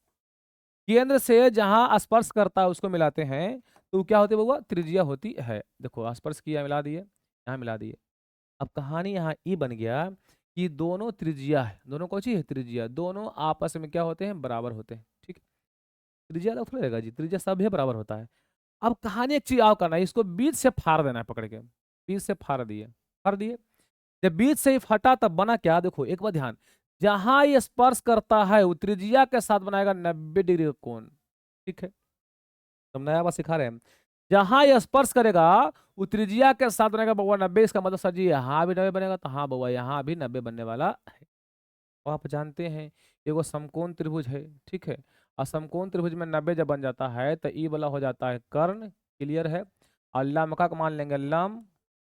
केंद्र से जहां स्पर्श करता है उसको मिलाते हैं तो क्या होती है बउआ, त्रिज्या होती है। देखो स्पर्श किया, मिला दिए, यहाँ मिला दिए। अब कहानी यहाँ ई बन गया कि दोनों त्रिज्या है, दोनों कौन सी है त्रिज्या, दोनों आपस में क्या होते हैं, बराबर होते हैं, ठीक है। त्रिज्या तो थोड़ा रहेगा जी, त्रिज्या सब है बराबर होता है। अब कहानी एक चीज और करना है, इसको बीच से फाड़ देना है पकड़ के, बीच से फाड़ दिए, फाड़ दिए। जब बीच से ही फटा तब बना क्या, देखो एक बार ध्यान, जहां ये स्पर्श करता है वो त्रिज्या के साथ बनाएगा 90 डिग्री का कोण, ठीक है। तुम नया बात सिखा रहे हैं, जहां ये स्पर्श करेगा वो त्रिज्या के साथ बनेगा बउआ 90। इसका मतलब सर जी यहाँ भी 90 बनेगा, तो हाँ बउआ यहाँ भी 90 बनने वाला है। और आप जानते हैं एगो समकोण त्रिभुज है, ठीक है। और समकोण त्रिभुज में 90 जब बन जाता है तो ई वाला हो जाता है कर्ण, क्लियर है। और लम्ब का मान लेंगे लम्ब,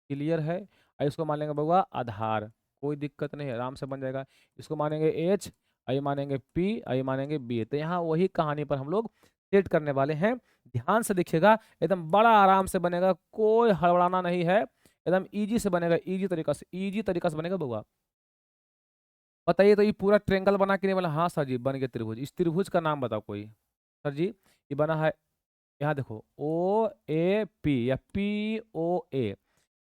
क्लियर है। और इसको मान लेंगे बउआ आधार, कोई दिक्कत नहीं है, आराम से बन जाएगा। इसको मानेंगे एच, आई मानेंगे पी, आई मानेंगे बी। तो यहाँ वही कहानी पर हम लोग सेट करने वाले हैं। ध्यान से देखिएगा, एकदम बड़ा आराम से बनेगा, कोई हड़बड़ाना नहीं है, एकदम इजी से बनेगा, इजी तरीका से बनेगा बउआ। बताइए तो ये पूरा ट्रेंगल बना के नहीं बना, हाँ सर जी बन गया त्रिभुज। इस त्रिभुज का नाम बताओ कोई, सर जी ये बना है, यहाँ देखो ओ ए पी या पी ओ ए,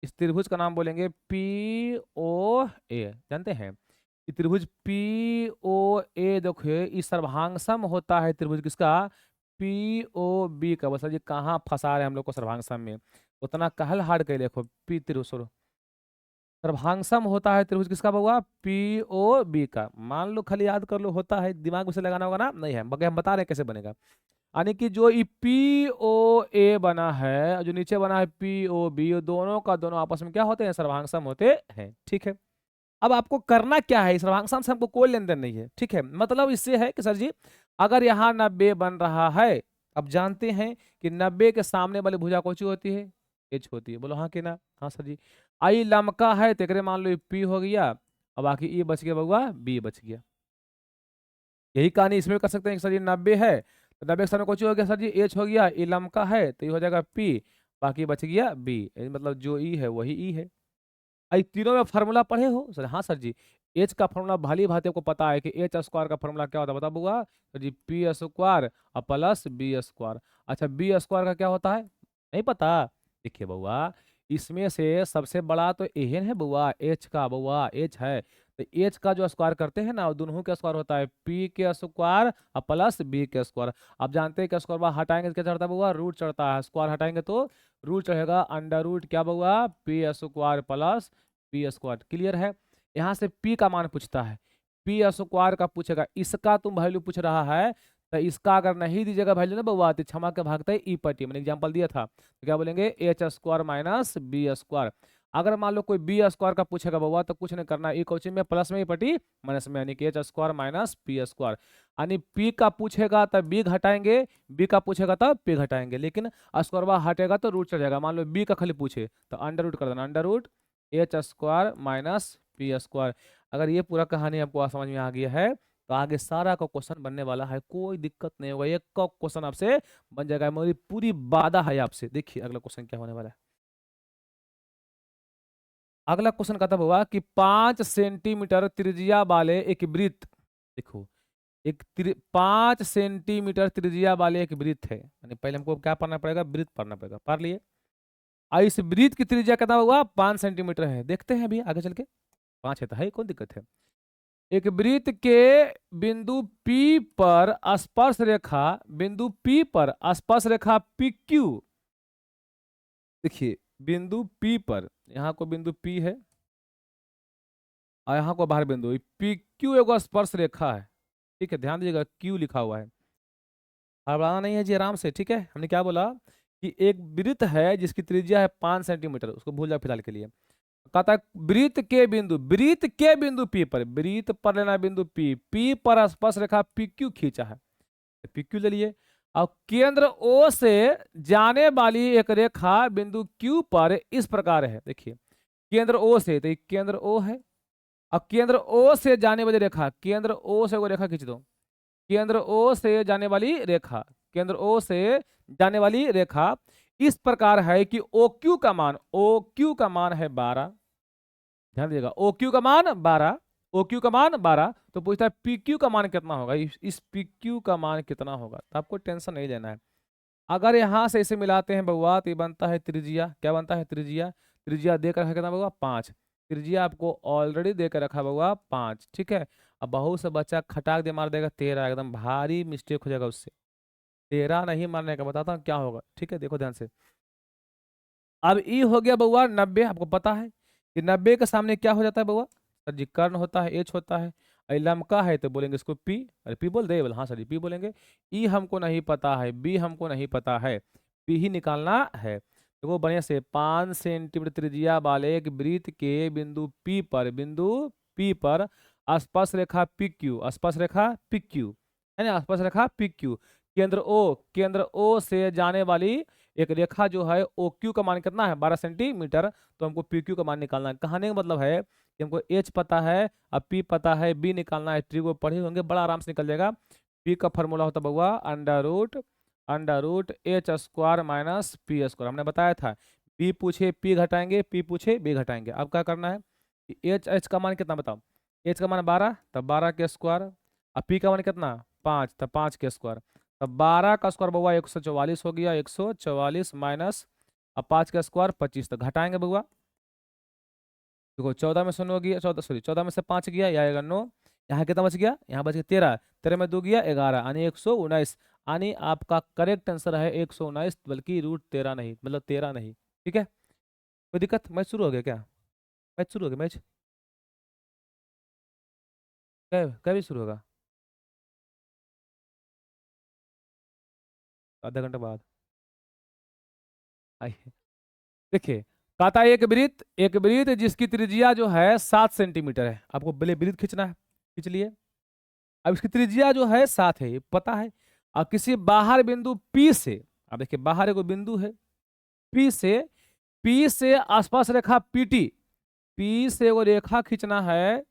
इस त्रिभुज का नाम बोलेंगे पी ओ ए, जानते हैं। ये त्रिभुज पी ओ ए देखो ये सर्वांगसम होता है त्रिभुज किसका, पी ओ बी का। बस जी कहाँ फंसा रहे हैं हम लोग को सर्वांगसम में, उतना कहल हार्ड के देखो पी त्रिभुज सर्वांगसम होता है त्रिभुज किसका बउआ, पी ओ बी का। मान लो खाली याद कर लो, होता है दिमाग में से लगाना होगा ना, नहीं है बगैर हम बता रहे हैं कैसे बनेगा। यानी कि जो ये पी ओ ए बना है, जो नीचे बना है पी ओ बी, दोनों का दोनों आपस में क्या होते हैं, सर्वांगसम होते हैं, ठीक है। अब आपको करना क्या है, सर्वांगसम से हमको कोई लेन देन नहीं है, ठीक है। मतलब इससे है कि सर जी अगर यहाँ 90 बन रहा है, अब जानते हैं कि 90 के सामने वाली भुजा कौन सी होती है, एच होती है, बोलो हाँ कि ना, हाँ सर जी। आई लमका है तो मान लो पी हो गया, और बाकी ई बच गया बउआ, बी बच गया। यही कहानी इसमें कर सकते हैं कि सर जी 90 है तो 90 के सामने कौन सी हो गया सर जी, एच हो गया, ई लमका है तो ये हो जाएगा पी, बाकी बच गया बी, मतलब जो ई है वही ई है। आई तीनों में फार्मूला पढ़े हो सर, हाँ सर जी। एच का फार्मूला भली भांति आपको पता है कि एच स्क्वायर का फार्मूला क्या होता है, बता बुआ सर जी, पी स्क्वायर और प्लस बी स्क्वायर। अच्छा बी स्क्वायर का क्या होता है, नहीं पता, देखिए बउआ इसमें से सबसे बड़ा तो एन है बउआ, एच का बउआ एच है, तो एच का जो स्क्वायर करते हैं ना, वो दोनों का स्क्वायर होता है पी के स्क्वायर और प्लस बी के स्क्वायर। आप जानते हैं कि स्क्वायर हटाएंगे तो क्या चढ़ता है बउआ, रूट चढ़ता है, स्क्वायर हटाएंगे तो रूट चढ़ेगा, अंडर रूट क्या बउआ, P square plus P square, clear है। यहाँ से पी का मान पूछता है, पी स्क्वायर का पूछेगा, इसका तुम वैल्यू पूछ रहा है, तो इसका अगर नहीं दीजिएगा वैल्यू ना बउआ तो क्षमा के भागता है ई पर टी, मैंने एग्जांपल दिया था, तो क्या बोलेंगे H square minus B square. अगर मान लो कोई बी स्क्वायर का पूछेगा बउआ तो कुछ नहीं करना, ई क्वेश्चन में प्लस में ई पटी माइनस में, यानी कि H square minus P square. यानी पी का पूछेगा तब बी घटाएंगे, बी का पूछेगा तब पी घटाएंगे, लेकिन स्क्वायर हटेगा तो रूट चढ़ जाएगा। मान लो बी का खाली पूछे तो अंडर रूट कर देना, under root H square minus P square. अगर ये पूरा कहानी आपको समझ में आ गया है तो आगे सारा का क्वेश्चन बनने वाला है, कोई दिक्कत नहीं होगा, एक का क्वेश्चन आपसे बन जाएगा, मेरी पूरी वादा है आपसे। देखिए अगला क्वेश्चन क्या होने वाला है। अगला क्वेश्चन कहता हुआ कि 5 सेंटीमीटर त्रिज्या वाले एक वृत्त, देखो एक 5 सेंटीमीटर त्रिज्या वाले एक वृत्त है, यानी पहले हमको क्या पढ़ना पड़ेगा, वृत्त पढ़ना पड़ेगा, पढ़ लिए। और इस वृत्त की त्रिज्या कितना हुआ, 5 सेंटीमीटर है, देखते हैं अभी आगे चल के, 5 है तो है, कौन दिक्कत है। एक वृत्त के बिंदु P पर स्पर्श रेखा, बिंदु P पर स्पर्श रेखा PQ, देखिए बिंदु P पर, यहाँ को बिंदु P है और यहाँ को बाहर बिंदु PQ एगो स्पर्श रेखा है, ठीक है, ध्यान दीजिएगा क्यू लिखा हुआ है, हड़बड़ाना नहीं है जी, आराम से। ठीक है, हमने क्या बोला कि एक वृत्त है जिसकी त्रिज्या है 5 सेंटीमीटर, उसको भूल जाओ फिलहाल के लिए। कहता है वृत्त के बिंदु पी पर, वृत्त पर लेना बिंदु पी पर स्पर्श रेखा पी क्यू खींचा है, पी क्यू ले लिए। और केंद्र ओ से जाने वाली एक रेखा बिंदु क्यू पर इस प्रकार है, देखिए केंद्र ओ से, तो केंद्र ओ है, अब केंद्र ओ से जाने वाली रेखा, केंद्र ओ से वो रेखा खींच दो, केंद्र ओ से जाने वाली रेखा, केंद्र ओ से जाने वाली रेखा इस प्रकार है कि ओ क्यू का मान है 12, ध्यान दीजिएगा ओ क्यू का मान 12, ओ क्यू का मान 12, तो पूछता है पी क्यू का मान कितना होगा, इस पी क्यू का मान कितना होगा, तो आपको टेंशन नहीं लेना है। अगर यहां से इसे मिलाते हैं बउआ तो ये बनता है त्रिज्या, क्या बनता है त्रिज्या, त्रिज्या देकर रखा कितना बउआ 5, त्रिज्या आपको ऑलरेडी देकर रखा बउआ 5, ठीक है। अब बहुत से बच्चा खटाक दे मार देगा 13, एकदम भारी मिस्टेक हो जाएगा उससे, 13 नहीं मारने का, बताता हूँ क्या होगा, ठीक है देखो ध्यान से। अब ई हो गया बउआ 90, आपको पता है कि 90 के सामने क्या हो जाता है बउआ, सर जी कर्ण होता है, एच होता है, लमका है तो बोलेंगे इसको पी, अरे पी बोल दे, बोल हाँ सर जी पी बोलेंगे। ई हमको नहीं पता है, बी हमको नहीं पता है, पी ही निकालना है। तो वो बढ़िया से 5 सेंटीमीटर त्रिज्या वाले एक वृत्त के बिंदु पी पर आसपास रेखा पी क्यू, आसपास रेखा पी क्यू है ना, आसपास रेखा पी क्यू, केंद्र ओ से जाने वाली एक रेखा जो है ओ क्यू का मान कितना है 12 सेंटीमीटर, तो हमको पी क्यू का मान निकालना है। कहने का मतलब है कि हमको एच पता है, अब पी पता है, बी निकालना है, ट्री को पढ़े होंगे बड़ा आराम से निकल जाएगा। पी का फॉर्मूला होता बउआ under root H square minus P square, हमने बताया था। बी पूछे पी घटाएंगे, पी पूछे बी घटाएंगे। अब क्या करना है कि एच का मान कितना बताओ, एच का मान 12, तब 12 के स्क्वायर, अब पी का मान कितना 5, तब 5 के स्क्वायर, तब 12 का स्क्वायर बउआ 144 हो गया, 144 माइनस अब 5 का स्क्वायर 25, तो घटाएंगे बउआ, देखो 14 में 0 गया, 14 में से 5 गया, यह आएगा 9, यहाँ कितना बच गया, यहाँ बच गया 13, 13 में 2 गया 11, यानी 119, यानी आपका करेक्ट आंसर है 119, बल्कि √13 नहीं, मतलब 13 नहीं। ठीक है, कोई दिक्कत, मैच शुरू हो गया क्या, मैच शुरू हो गया, मैच कभी शुरू होगा, आधा घंटा बाद आइए। देखिए कहता है एक वृत्त जिसकी त्रिज्या जो है 7 सेंटीमीटर है, आपको पहले वृत्त खींचना है, खींच लिए। अब इसकी त्रिज्या जो है 7 है, ये पता है। और किसी बाहर बिंदु P से, अब देखिए बाहर एक बिंदु है P से आसपास रेखा PT, P से वो रेखा खींचना है,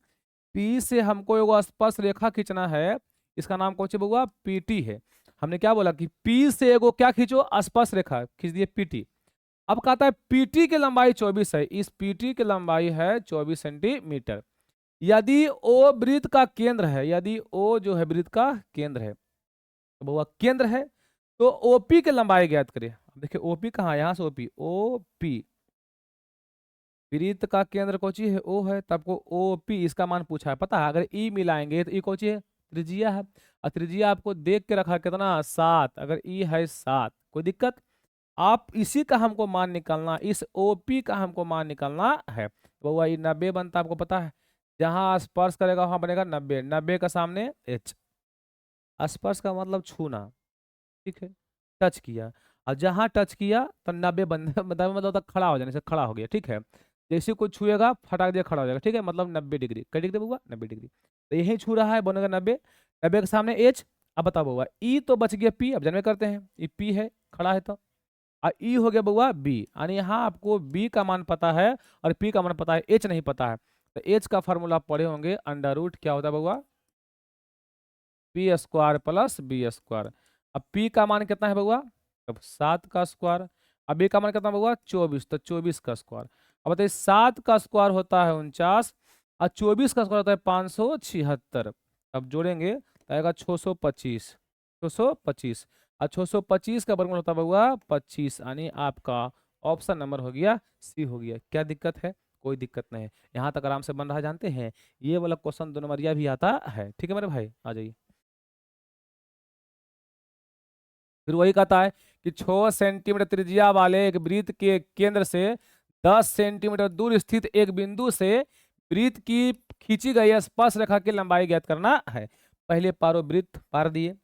P से हमको एगो आसपास रेखा खींचना है, इसका नाम कौन सी बउआ PT है। हमने क्या बोला कि P से एगो क्या खींचो आसपास रेखा खींच दिए PT। अब कहता है PT की लंबाई 24 है, इस PT की लंबाई है 24 सेंटीमीटर। यदि O वृत्त का केंद्र है, यदि O जो है वृत्त का केंद्र है, तो बउआ केंद्र है, तो OP की लंबाई ज्ञात करें। देखिए OP कहाँ है, यहाँ से OP वृत्त का केंद्र कौन सी है O है, तब को OP इसका मान पूछा है, पता है अगर E मिलाएंगे तो E कौन सी है त्रिज्या है, और त्रिज्या आपको देख के रखा कितना 7, अगर E है 7, कोई दिक्कत। आप इसी का हमको मान निकालना, इस OP का हमको मान निकालना है। बउआ ये 90 बनता आपको पता है, जहां स्पर्श करेगा वहां बनेगा 90, 90 का सामने H, स्पर्श का मतलब छूना, ठीक है, टच किया, और जहां टच किया तो 90 बन मतलब खड़ा हो जाने से खड़ा हो गया, ठीक है। जैसे कोई छुएगा फटाक दिया खड़ा हो जाएगा, ठीक है, मतलब 90 डिग्री, कट डिग्री बउआ 90 डिग्री, तो यही छू रहा है बनेगा 90, 90 के सामने H। अब बताओ बउआ E तो बच गया P, अब जानवे करते हैं ये P है खड़ा है, तो और ई हो गया बउआ बी, यानी यहाँ आपको बी का मान पता है और पी का मान पता है, एच नहीं पता है, तो एच का फॉर्मूला पढ़े होंगे अंडर रूट क्या होता है बउआ P square plus B square. अब पी का मान कितना है बउआ, अब 7 का स्क्वायर, अब बी का मान कितना बउआ 24, तो 24 का स्क्वायर। अब बताइए 7 का स्क्वायर होता है 49 और 24 का स्क्वायर होता है 576, अब जोड़ेंगे तो आएगा 625, 625 और 625 का वर्गमूल होता है बउआ 25, यानी आपका ऑप्शन नंबर हो गया सी हो गया। क्या दिक्कत है, कोई दिक्कत नहीं है, यहाँ तक आराम से बन रहा है। जानते हैं ये वाला क्वेश्चन 2 नंबरिया भी आता है, ठीक है मेरे भाई, आ जाइए। फिर वही कहता है कि 6 सेंटीमीटर त्रिज्या वाले एक वृत्त के केंद्र से 10 सेंटीमीटर दूर स्थित एक बिंदु से वृत्त की खींची गई स्पर्श रेखा की लंबाई ज्ञात करना है। पहले पारो वृत्त पार दिए।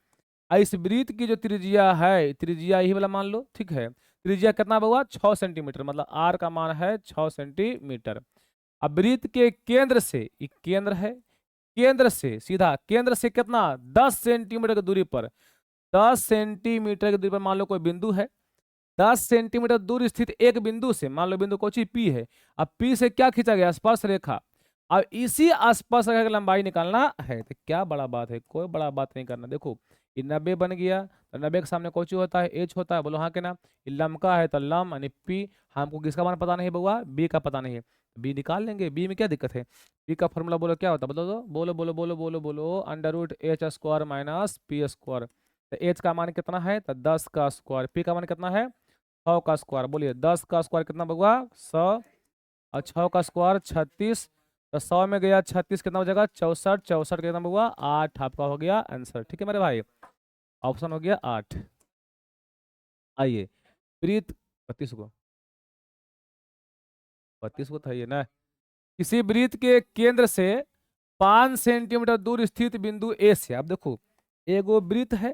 इस वृत्त की जो त्रिज्या है, त्रिज्या यही वाला मान लो, ठीक है। त्रिज्या कितना हुआ 6 सेंटीमीटर, मतलब आर का मान है 6 सेंटीमीटर। अब वृत्त के केंद्र से, ये केंद्र है, केंद्र से सीधा केंद्र से कितना 10 सेंटीमीटर की दूरी पर, 10 सेंटीमीटर की दूरी पर मान लो कोई बिंदु है। 10 सेंटीमीटर दूर स्थित एक बिंदु से, मान लो बिंदु कौन पी है। अब पी से क्या खींचा गया स्पर्श रेखा। अब इसी स्पर्श रेखा की लंबाई निकालना है। तो क्या बड़ा बात है, कोई बड़ा बात नहीं करना। देखो ये 90 बन गया, तो 90 के सामने कौन होता है एच होता है, बोलो हाँ के ना। ये लम का है तो लम यानी पी। हमको किसका मान पता नहीं बउआ, बी का पता नहीं है, बी निकाल लेंगे। बी में क्या दिक्कत है। बी का फॉर्मूला बोलो क्या होता है, बोलो तो, बोलो बोलो बोलो बोलो बोलो, under root H square minus P square. तो एच का मान कितना है, तो 10 का स्क्वायर, पी का मान कितना है 100 का स्क्वायर। बोलिए 10 का स्क्वायर कितना बउआ 100, और 6 का स्क्वायर 36। तो 100 में गया 36 कितना हो जाएगा 64, 64 कितना बउआ 8। आपका हो गया आंसर, ठीक है मेरे भाई, ऑप्शन हो गया 8। आइए वृत्त 32 को था ये ना। किसी वृत्त के केंद्र से 5 सेंटीमीटर दूर स्थित बिंदु ए से, अब देखो एगो वृत्त है,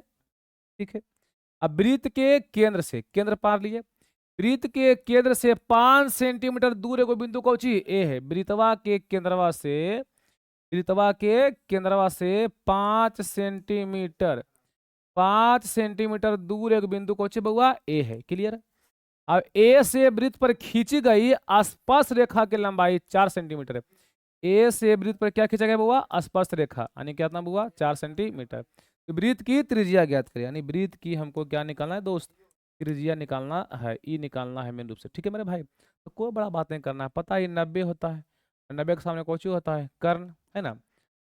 ठीक है। अब वृत्त के केंद्र से, केंद्र पार लिए, वृत्त के केंद्र से 5 सेंटीमीटर दूर एगो बिंदु कौन सी ए है। वृत्तवा के केंद्रवा से, वृत्तवा के केंद्रवा से 5 सेंटीमीटर, 5 सेंटीमीटर दूर एक बिंदु कौन सी बउआ ए है। क्लियर। अब ए से वृत्त पर खींची गई स्पर्श रेखा की लंबाई 4 सेंटीमीटर है। ए से वृत्त पर क्या खींचा गया बुआ स्पर्श रेखा, यानी कितना बुआ 4 सेंटीमीटर। तो वृत्त की त्रिज्या ज्ञात करें, यानी वृत्त की हमको क्या निकालना है दोस्त, त्रिज्या निकालना है, ई निकालना है मेन रूप से, ठीक है मेरे भाई। तो कोई बड़ा बात नहीं करना है, पता है 90 होता है, 90 के सामने कोची होता है कर्ण, है ना।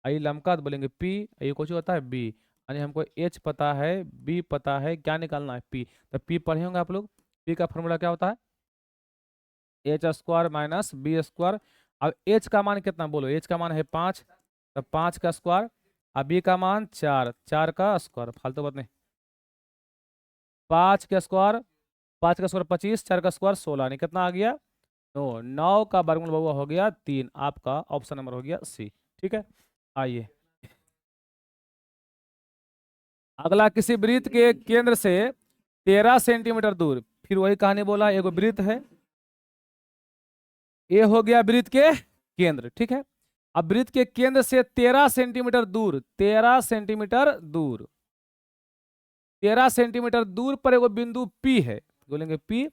आई लमका तो बोलेंगे पी, ये कोची होता है बी, यानी हमको एच पता है बी पता है, क्या निकालना है पी। तो पी पढ़े होंगे आप लोग, पी का फॉर्मूला क्या होता है H square minus B square. अब एच का मान कितना बोलो, एच का मान है 5, तो 5 का स्क्वायर, अब बी का मान 4, 4 का स्क्वायर, फालतू बात नहीं। 5 का स्क्वायर, 5 का स्क्वायर 25, 4 का स्क्वायर 16, नहीं कितना आ गया 9, 9 का वर्गमूल बउआ हो गया 3। आपका ऑप्शन नंबर हो गया सी, ठीक है। आइए अगला, किसी वृत्त के केंद्र से 13 सेंटीमीटर दूर, फिर वही कहानी बोला, एगो वृत्त है, ये हो गया वृत्त के केंद्र, ठीक है। अब वृत्त के केंद्र से 13 सेंटीमीटर दूर, 13 सेंटीमीटर दूर, 13 सेंटीमीटर दूर पर एगो बिंदु P है, बोलेंगे P।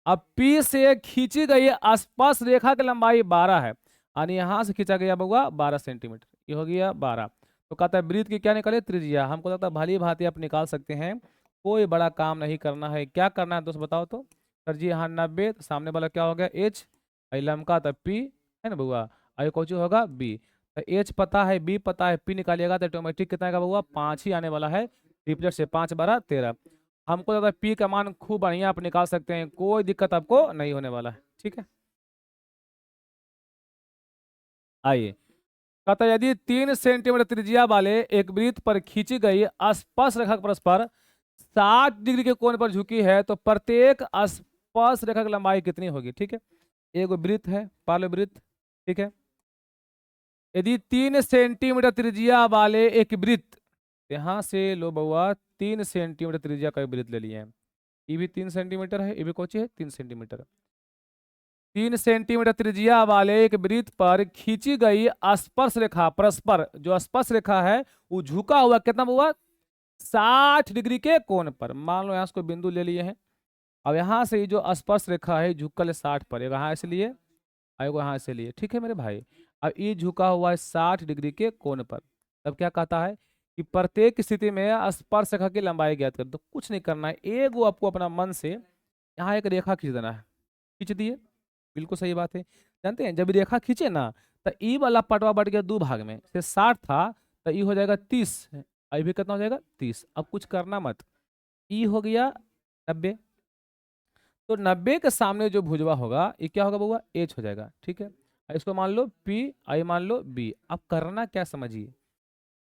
अब P से खींची गई आसपास रेखा की लंबाई 12 है, यानी यहां से खींचा गया बउआ 12 सेंटीमीटर, ये हो गया 12। तो कहता है वृत्त की क्या निकाले त्रिज्या, हमको लगता है भली भांति आप निकाल सकते हैं, कोई बड़ा काम नहीं करना है। क्या करना है दोस्त बताओ तो, सर जी यहाँ 90, तो सामने वाला क्या हो गया एच, लमका तो पी है ना बउआ, आई कोचू होगा बी। तो एच पता है बी पता है, पी निकालिएगा तो ऑटोमेटिक कितना का बउआ 5 ही आने वाला है, ट्रिपलेट से 5 12 13। हमको लगता है पी का मान खूब बढ़िया आप निकाल सकते हैं, कोई दिक्कत आपको नहीं होने वाला है, ठीक है। आइए कहता है यदि 3 सेंटीमीटर त्रिज्या वाले एक वृत्त पर खींची गई स्पर्श रेखा परस्पर 60 डिग्री के कोण पर झुकी है, तो प्रत्येक स्पर्श रेखा की लंबाई कितनी होगी, ठीक है। एक वृत्त है पार्लो वृत्त, ठीक है। यदि 3 सेंटीमीटर त्रिज्या वाले एक वृत्त, यहां से लो बउआ 3 सेंटीमीटर त्रिज्या का एक वृत्त ले लिए हैं, ये भी 3 सेंटीमीटर है, ये भी कौची है 3 सेंटीमीटर। 3 सेंटीमीटर त्रिज्या वाले एक वृत्त पर खींची गई स्पर्श रेखा परस्पर, जो स्पर्श रेखा है वो झुका हुआ कितना हुआ 60 डिग्री के कोण पर। मान लो यहाँ से कोई बिंदु ले लिए हैं, अब यहाँ से ये जो स्पर्श रेखा है झुकल है 60 पर, यहाँ से लिए आएगा यहाँ से लिए, ठीक है मेरे भाई। अब ये झुका हुआ है 60 डिग्री के कोण पर, तब क्या कहता है कि प्रत्येक स्थिति में स्पर्श रेखा की लंबाई ज्ञात कर दो। कुछ नहीं करना है, एक वो आपको अपना मन से यहाँ एक रेखा खींच देना है, खींच दिए, बिल्कुल सही बात है। जानते हैं जब रेखा खींचे ना तो ई वाला पटवा बढ़ गया 2 भाग में, से 60 था तो ई हो जाएगा 30, आई भी कितना हो जाएगा 30। अब कुछ करना मत, ई हो गया 90, तो 90 के सामने जो भुजवा होगा ये क्या होगा बउआ एच हो जाएगा, ठीक है। इसको मान लो पी, आई मान लो बी। अब करना क्या समझिए,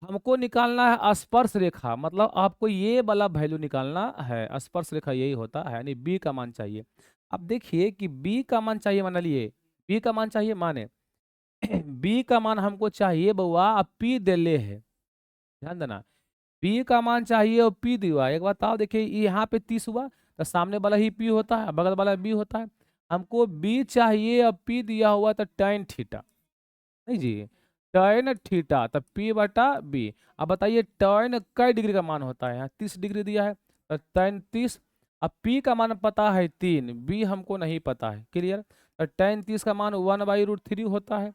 हमको निकालना है स्पर्श रेखा, मतलब आपको ये वाला वैल्यू निकालना है, स्पर्श रेखा यही होता है, यानी बी का मान चाहिए। अब देखिए कि बी का मान चाहिए, मान लिए बी का मान चाहिए, माने बी का मान हमको चाहिए बउआ, अब पी दे ले है, ध्यान देना, पी का मान चाहिए और पी दिया। एक बात बताओ, देखिए यहाँ पे 30 हुआ तो सामने वाला ही पी होता है, बगल वाला बी होता है। हमको बी चाहिए और पी दिया हुआ तो tan थीटा, नहीं जी, tan थीटा तो पी बटा बी। अब बताइए tan कई डिग्री का मान होता है, यहाँ 30 डिग्री दिया है तो tan 30। अब पी का मान पता है 3, बी हमको नहीं पता है, क्लियर। तो tan 30 का मान 1/√3 होता है,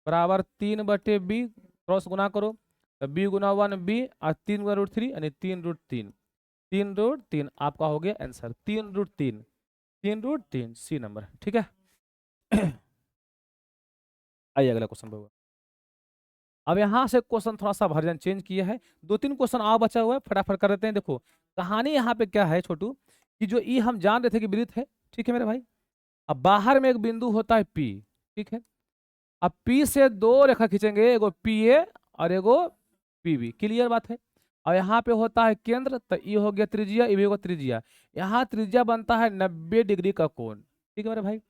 बराबर 3/b, क्रॉस गुना करो तो b गुना 1b और 3/√3 यानी 3√3, 3√3 आपका हो गया आंसर, 3√3, 3√3 सी नंबर, ठीक है। आइए अगला क्वेश्चन पर। अब यहाँ से क्वेश्चन थोड़ा सा वर्जन चेंज किया है, 2-3 क्वेश्चन और बचा हुआ है, फटाफट कर देते हैं। देखो कहानी यहाँ पे क्या है छोटू, कि जो ई हम जान रहे थे कि वृत्त है, ठीक है मेरे भाई। अब बाहर में एक बिंदु होता है पी, ठीक है। अब पी से 2 रेखा खींचेंगे, एगो पी ए और एगो पी बी, क्लियर बात है। और यहाँ पे होता है केंद्र, तो ई हो गया त्रिज्या, ई भी होगा त्रिज्या। यहाँ त्रिज्या बनता है 90 डिग्री का कोण, ठीक है मेरे भाई।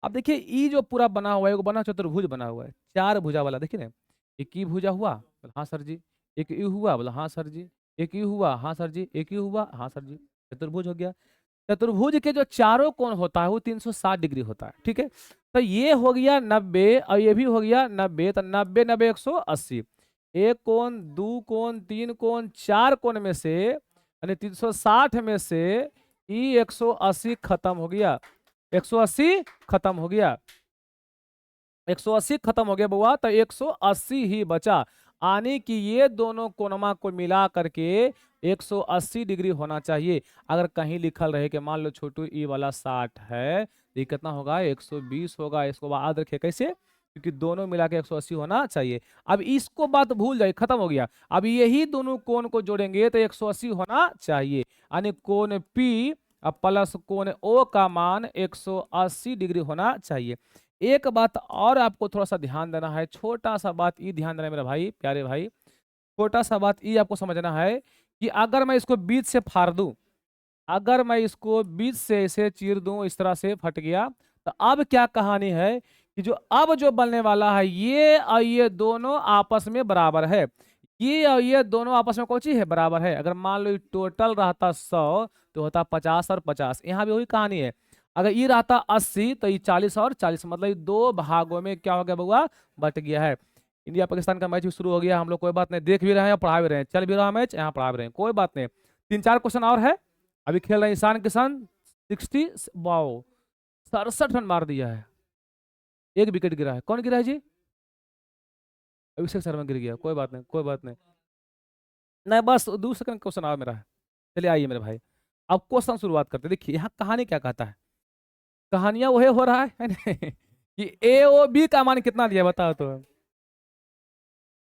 अब देखिए ई जो पूरा बना हुआ है, एगो बना चतुर्भुज बना हुआ है, 4 भुजा वाला, देखिए ना। एक ई भुजा हुआ, बोला हाँ सर जी। एक ई हुआ, बोला हाँ सर जी। एक ई हुआ, हाँ सर जी। एक ई हुआ, हाँ सर जी। चतुर्भुज हो गया। चतुर्भुज के जो चारों कोण होता है वो 360 डिग्री होता है, ठीक है। तो ये हो गया 90 और ये भी हो गया 90, तो 90 90 180। एक कोण, दो कोण, 3 कोण, 4 कोण में से यानी 360 में से ई 180 खत्म हो गया, 180 खत्म हो गया, 180 खत्म हो गया बुआ, तो 180 ही बचा। आने की ये दोनों कोणमा को मिला करके 180 डिग्री होना चाहिए। अगर कहीं लिखल रहे कि मान लो छोटू ई वाला 60 है, तो ये कितना होगा, 120 होगा। इसको याद रखे कैसे, क्योंकि दोनों मिला के 180 होना चाहिए। अब इसको बात भूल जाए, खत्म हो गया। अब यही दोनों कोण को जोड़ेंगे तो 180 होना चाहिए, यानी कोण P अब प्लस कोण O का मान 180 डिग्री होना चाहिए। एक बात और आपको थोड़ा सा ध्यान देना है, छोटा सा बात ये ध्यान देना है मेरे भाई, प्यारे भाई। छोटा सा बात ये आपको समझना है कि अगर मैं इसको बीच से फाड़ दूं, अगर मैं इसको बीच से ऐसे चीर दूं, इस तरह से फट गया, तो अब क्या कहानी है कि जो अब जो बनने वाला है ये और ये दोनों आपस में बराबर है। ये और ये दोनों आपस में कौन सी है, बराबर है। अगर मान लो टोटल रहता 100 तो होता 50 और 50, यहाँ भी वही कहानी है। अगर ये रहता 80 तो ये 40 और 40, मतलब ये 2 भागों में क्या हो गया बउआ, बट गया है। इंडिया पाकिस्तान का मैच भी शुरू हो गया, हम लोग कोई बात नहीं, देख भी रहे हैं, पढ़ा भी रहे हैं, चल भी रहा है मैच, यहाँ पढ़ा भी रहे हैं, कोई बात नहीं। 3-4 क्वेश्चन और है। अभी खेल रहे हैं ईशान किशन, 60, वाओ 67 रन मार दिया है, 1 विकेट गिरा है। कौन गिरा है जी, अभिषेक शर्मा गिर गया, कोई बात नहीं, कोई बात नहीं। नहीं बस 2 सेकंड क्वेश्चन और मेरा है। चलिए आइए मेरे भाई, अब क्वेश्चन शुरुआत करते हैं। देखिए यहाँ कहानी क्या कहता है, कहानियां वही हो रहा है नहीं? कि ए ओ बी का मान कितना दिया बताओ तो।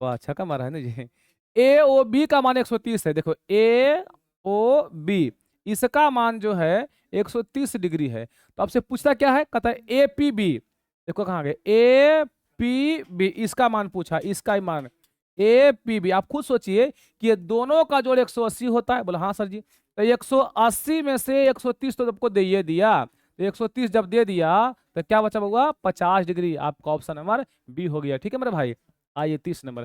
वाह अच्छा का मारा है ना जी। ए ओ बी का मान 130 है, देखो ए ओ बी इसका मान जो है 130 डिग्री है। तो आपसे पूछता क्या है, कहता है ए पी बी, देखो कहाँ गए, ए पी बी इसका मान पूछा, इसका ही मान ए पी बी। आप खुद सोचिए कि ये दोनों का जोड़ 180 होता है, बोला हाँ सर जी। तो 180 में से 130 तो आपको दे दिया, तो 130 जब दे दिया तो क्या बचा होगा, 50 डिग्री। आपका ऑप्शन नंबर बी हो गया, ठीक है मेरे भाई। आइए 30 नंबर,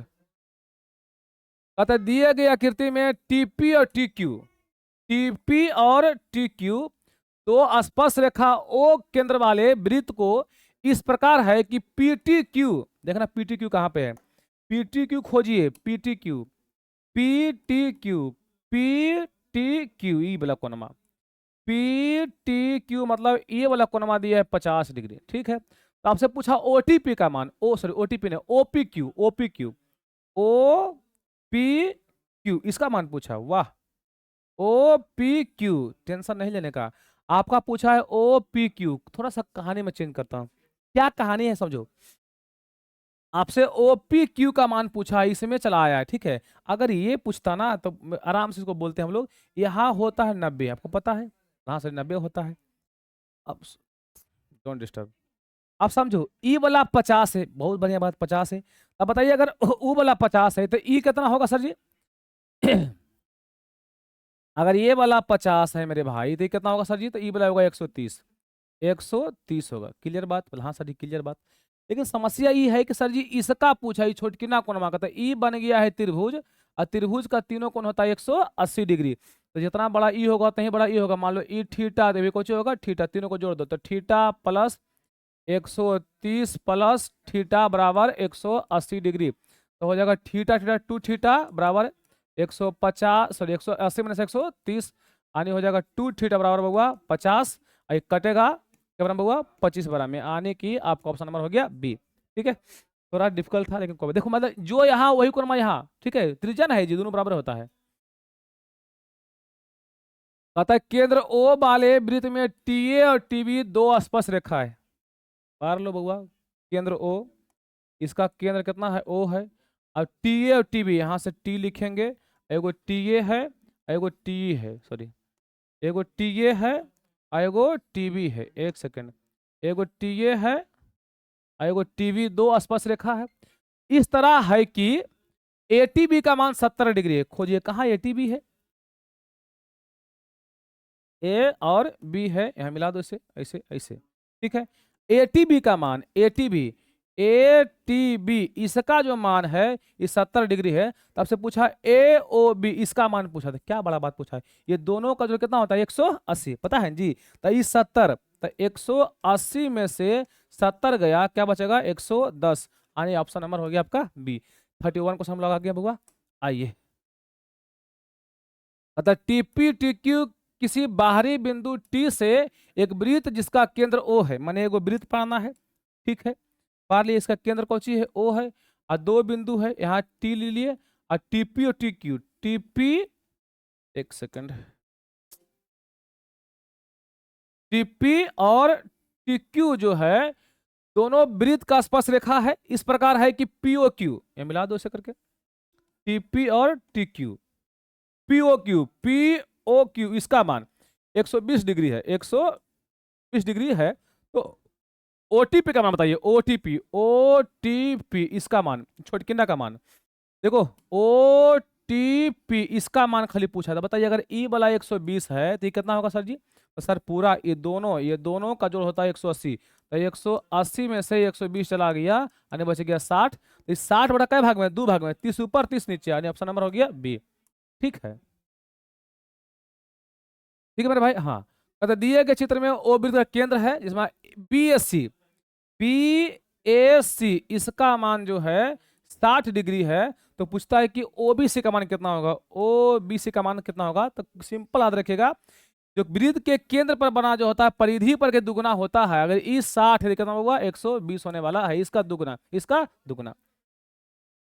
कहता दिए गए आकृति में टीपी और टी क्यू, टीपी और टी क्यू तो स्पर्श रेखा ओ केंद्र वाले वृत्त को इस प्रकार है कि पीटी क्यू, देखना पीटी क्यू कहाँ पे है, पीटी क्यू खोजिए, P T Q, P T Q, P T Q, ई वाला कोनमा, पीटी क्यू मतलब ये वाला कोनमा दिया है 50 डिग्री, ठीक है। तो आपसे पूछा ओटीपी का मान, ओ सॉरी ओटीपी ने OP Q, OP Q, O P Q इसका मान पूछा, वाह। ओ पी क्यू, टेंशन नहीं लेने का। आपका पूछा है ओ पी क्यू, थोड़ा सा कहानी में चेंज करता हूं, क्या कहानी है समझो। आपसे ओ पी क्यू का मान पूछा, इसमें चला आया है, ठीक है। अगर ये पूछता ना तो आराम से इसको बोलते हैं हम लोग, यहाँ होता है 90, आपको पता है कहाँ से 90 होता है। अब डोंट डिस्टर्ब, आप समझो ई वाला 50 है, बहुत बढ़िया बात 50 है। अब बताइए अगर ऊ वाला 50 है तो ई कितना होगा सर जी। अगर ये वाला 50 है मेरे भाई तो ये कितना होगा सर जी, तो ई वाला होगा 130, 130 होगा, क्लियर बात, बोला हाँ सर जी क्लियर बात। लेकिन समस्या ये है कि सर जी इसका पूछा, ये छोटकिना कोण मांगा था, ई बन गया है त्रिभुज और त्रिभुज का तीनों कोण होता है 180 डिग्री। तो जितना बड़ा ई होगा उतना ही बड़ा ई होगा। मान लो ई थीटा, तो कुछ होगा थीटा, तीनों को जोड़ दो तो थीटा प्लस 130 प्लस थीटा बराबर 180 डिग्री। तो हो जाएगा थीटा थीटा 2 थीटा बराबर 150, सॉरी 180 माइनस 130, यानी हो जाएगा 2 थीटा बराबर होगा 50, और कटेगा क्या बराबर होगा 25 बराबर में, आने की आपका ऑप्शन नंबर हो गया बी। ठीक है, थोड़ा डिफिकल्ट था लेकिन कोई देखो मतलब जो यहाँ वही कोण यहाँ, ठीक है, त्रिज्या है जी, दोनों बराबर होता है। कहता है केंद्र ओ वाले वृत्त में टीए और टीबी दो स्पर्श रेखा है। मार लो बउआ, केंद्र ओ, इसका केंद्र कितना है ओ है, अब टीए और टीबी, यहाँ से टी लिखेंगे, एगो टीए है एगो टी है, सॉरी एगो टीए है एगो टीबी है, एक सेकेंड, एगो टीए है एगो टीबी, दो स्पर्श रेखा है। इस तरह है कि एटीबी का मान 70 डिग्री है। खोजिए कहाँ एटीबी है, ए और बी है, यहां मिला दो इसे, ऐसे ऐसे, ठीक है। एटीबी का मान, एटीबी इसका जो मान है ये 70 डिग्री है। तब से पूछा ए ओ बी, इसका मान पूछा था, क्या बड़ा बात पूछा है, ये दोनों का जो कितना होता है 180, पता है जी। तो ये 70, तो 180 में से 70 गया, क्या बचेगा 110, यानी ऑप्शन नंबर हो गया आपका बी। 31 को हम लगा गया बुआ। आइए, अतः टीपी टीक्यू किसी बाहरी बिंदु टी से एक वृत्त जिसका केंद्र ओ है, माने एगो वृत्त पाना है, ठीक है, पार लिए, इसका केंद्र कौन सी है ओ है, और दो बिंदु है यहाँ टी ले लिए, और टीपी और टीक्यू, टीपी, एक सेकंड, टीपी और टीक्यू जो है दोनों वृत्त का स्पर्श रेखा है, इस प्रकार है कि पीओ क्यू, ये मिला दो इसे करके, टीपी और टीक्यू, पीओ क्यू, इसका मान 120 डिग्री है, 120 डिग्री है। तो ओटीपी का मान बताइए, ओटीपी इसका मान, छोटकिंडा का मान देखो, ओटीपी इसका मान खाली पूछा था, बताइए अगर ई वाला 120 है तो ये कितना होगा सर जी। तो सर पूरा ये दोनों का जोड़ होता है 180, तो 180 में से 120 चला गया, यानी बच गया 60। तो 60 बटा कै भाग में, 2 भाग में, 30 ऊपर 30 नीचे, यानी ऑप्शन नंबर हो गया बी। ठीक है, ठीक है मेरे भाई। हाँ, तो दिए गए चित्र में ओ वृत्त का केंद्र है जिसमें बीएससी इसका मान जो है 60 डिग्री है। तो पूछता है कि ओबीसी का मान कितना होगा, ओबीसी का मान कितना होगा। तो सिंपल याद रखिएगा, जो वृत्त के केंद्र पर बना जो होता है परिधि पर के दुगना होता है। अगर इस 60 है कितना होगा 120 होने वाला है, इसका दुगना, इसका दुगना।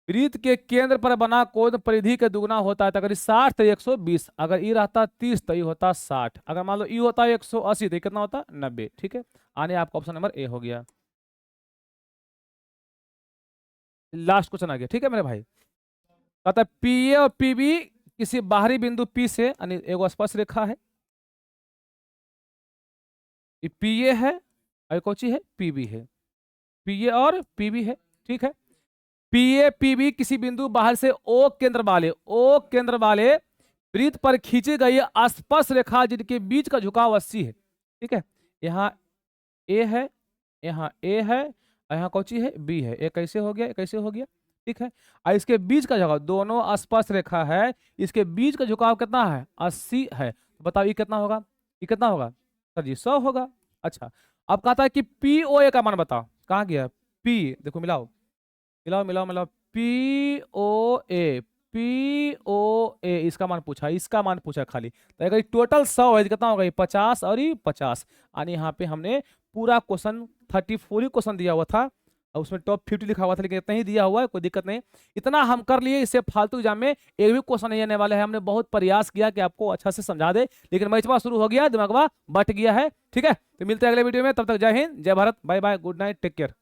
वृत्त के केंद्र पर बना कोण परिधि के दुगना होता है। तो अगर 60 तो 120, अगर ई रहता 30 तो ई होता 60, अगर मान लो ई होता 180 तो कितना होता 90। ठीक है, आने आपका ऑप्शन नंबर ए हो गया। लास्ट क्वेश्चन आ गया, ठीक है मेरे भाई। कहता है पीए और पीबी किसी बाहरी बिंदु पी से, यानी एगो स्पर्श रेखा है, पीए है और कौची है पीबी है, पीए और पीबी है, ठीक है। पीए पीबी किसी बिंदु बाहर से ओ केंद्र वाले वृत्त पर खींची गई स्पर्श रेखा जिनके बीच का झुकाव 80 है, ठीक है। यहाँ ए है, यहाँ ए है, यहाँ कौची है बी है, एक कैसे हो गया, कैसे हो गया, ठीक है। और इसके बीच का झुकाव, दोनों स्पर्श रेखा है, इसके बीच का झुकाव कितना है 80 है। तो बताओ ये कितना होगा, ये कितना होगा सर जी 100 होगा। अच्छा, अब कहता है कि पी ओ ए का मान बताओ, कहाँ गया पी, देखो मिलाओ मिलाओ मिलाओ मिलाओ, पी ओ ए इसका मान पूछा, इसका मान पूछा खाली। तो अगर टोटल 100 है कितना होगा, 50 और ये 50, यानी यहाँ पे हमने पूरा क्वेश्चन 34 ही क्वेश्चन दिया हुआ था और उसमें टॉप 50 लिखा हुआ था, लेकिन इतना ही दिया हुआ है, कोई दिक्कत नहीं। इतना हम कर लिए, इससे फालतू एग्जाम में एक भी क्वेश्चन नहीं आने वाले हैं। हमने बहुत प्रयास किया कि आपको अच्छा से समझा दे, लेकिन मैचवा शुरू हो गया, दिमागवा बट गया है। ठीक है, तो मिलते हैं अगले वीडियो में, तब तक जय हिंद जय Bharat, bye bye, good night, take care.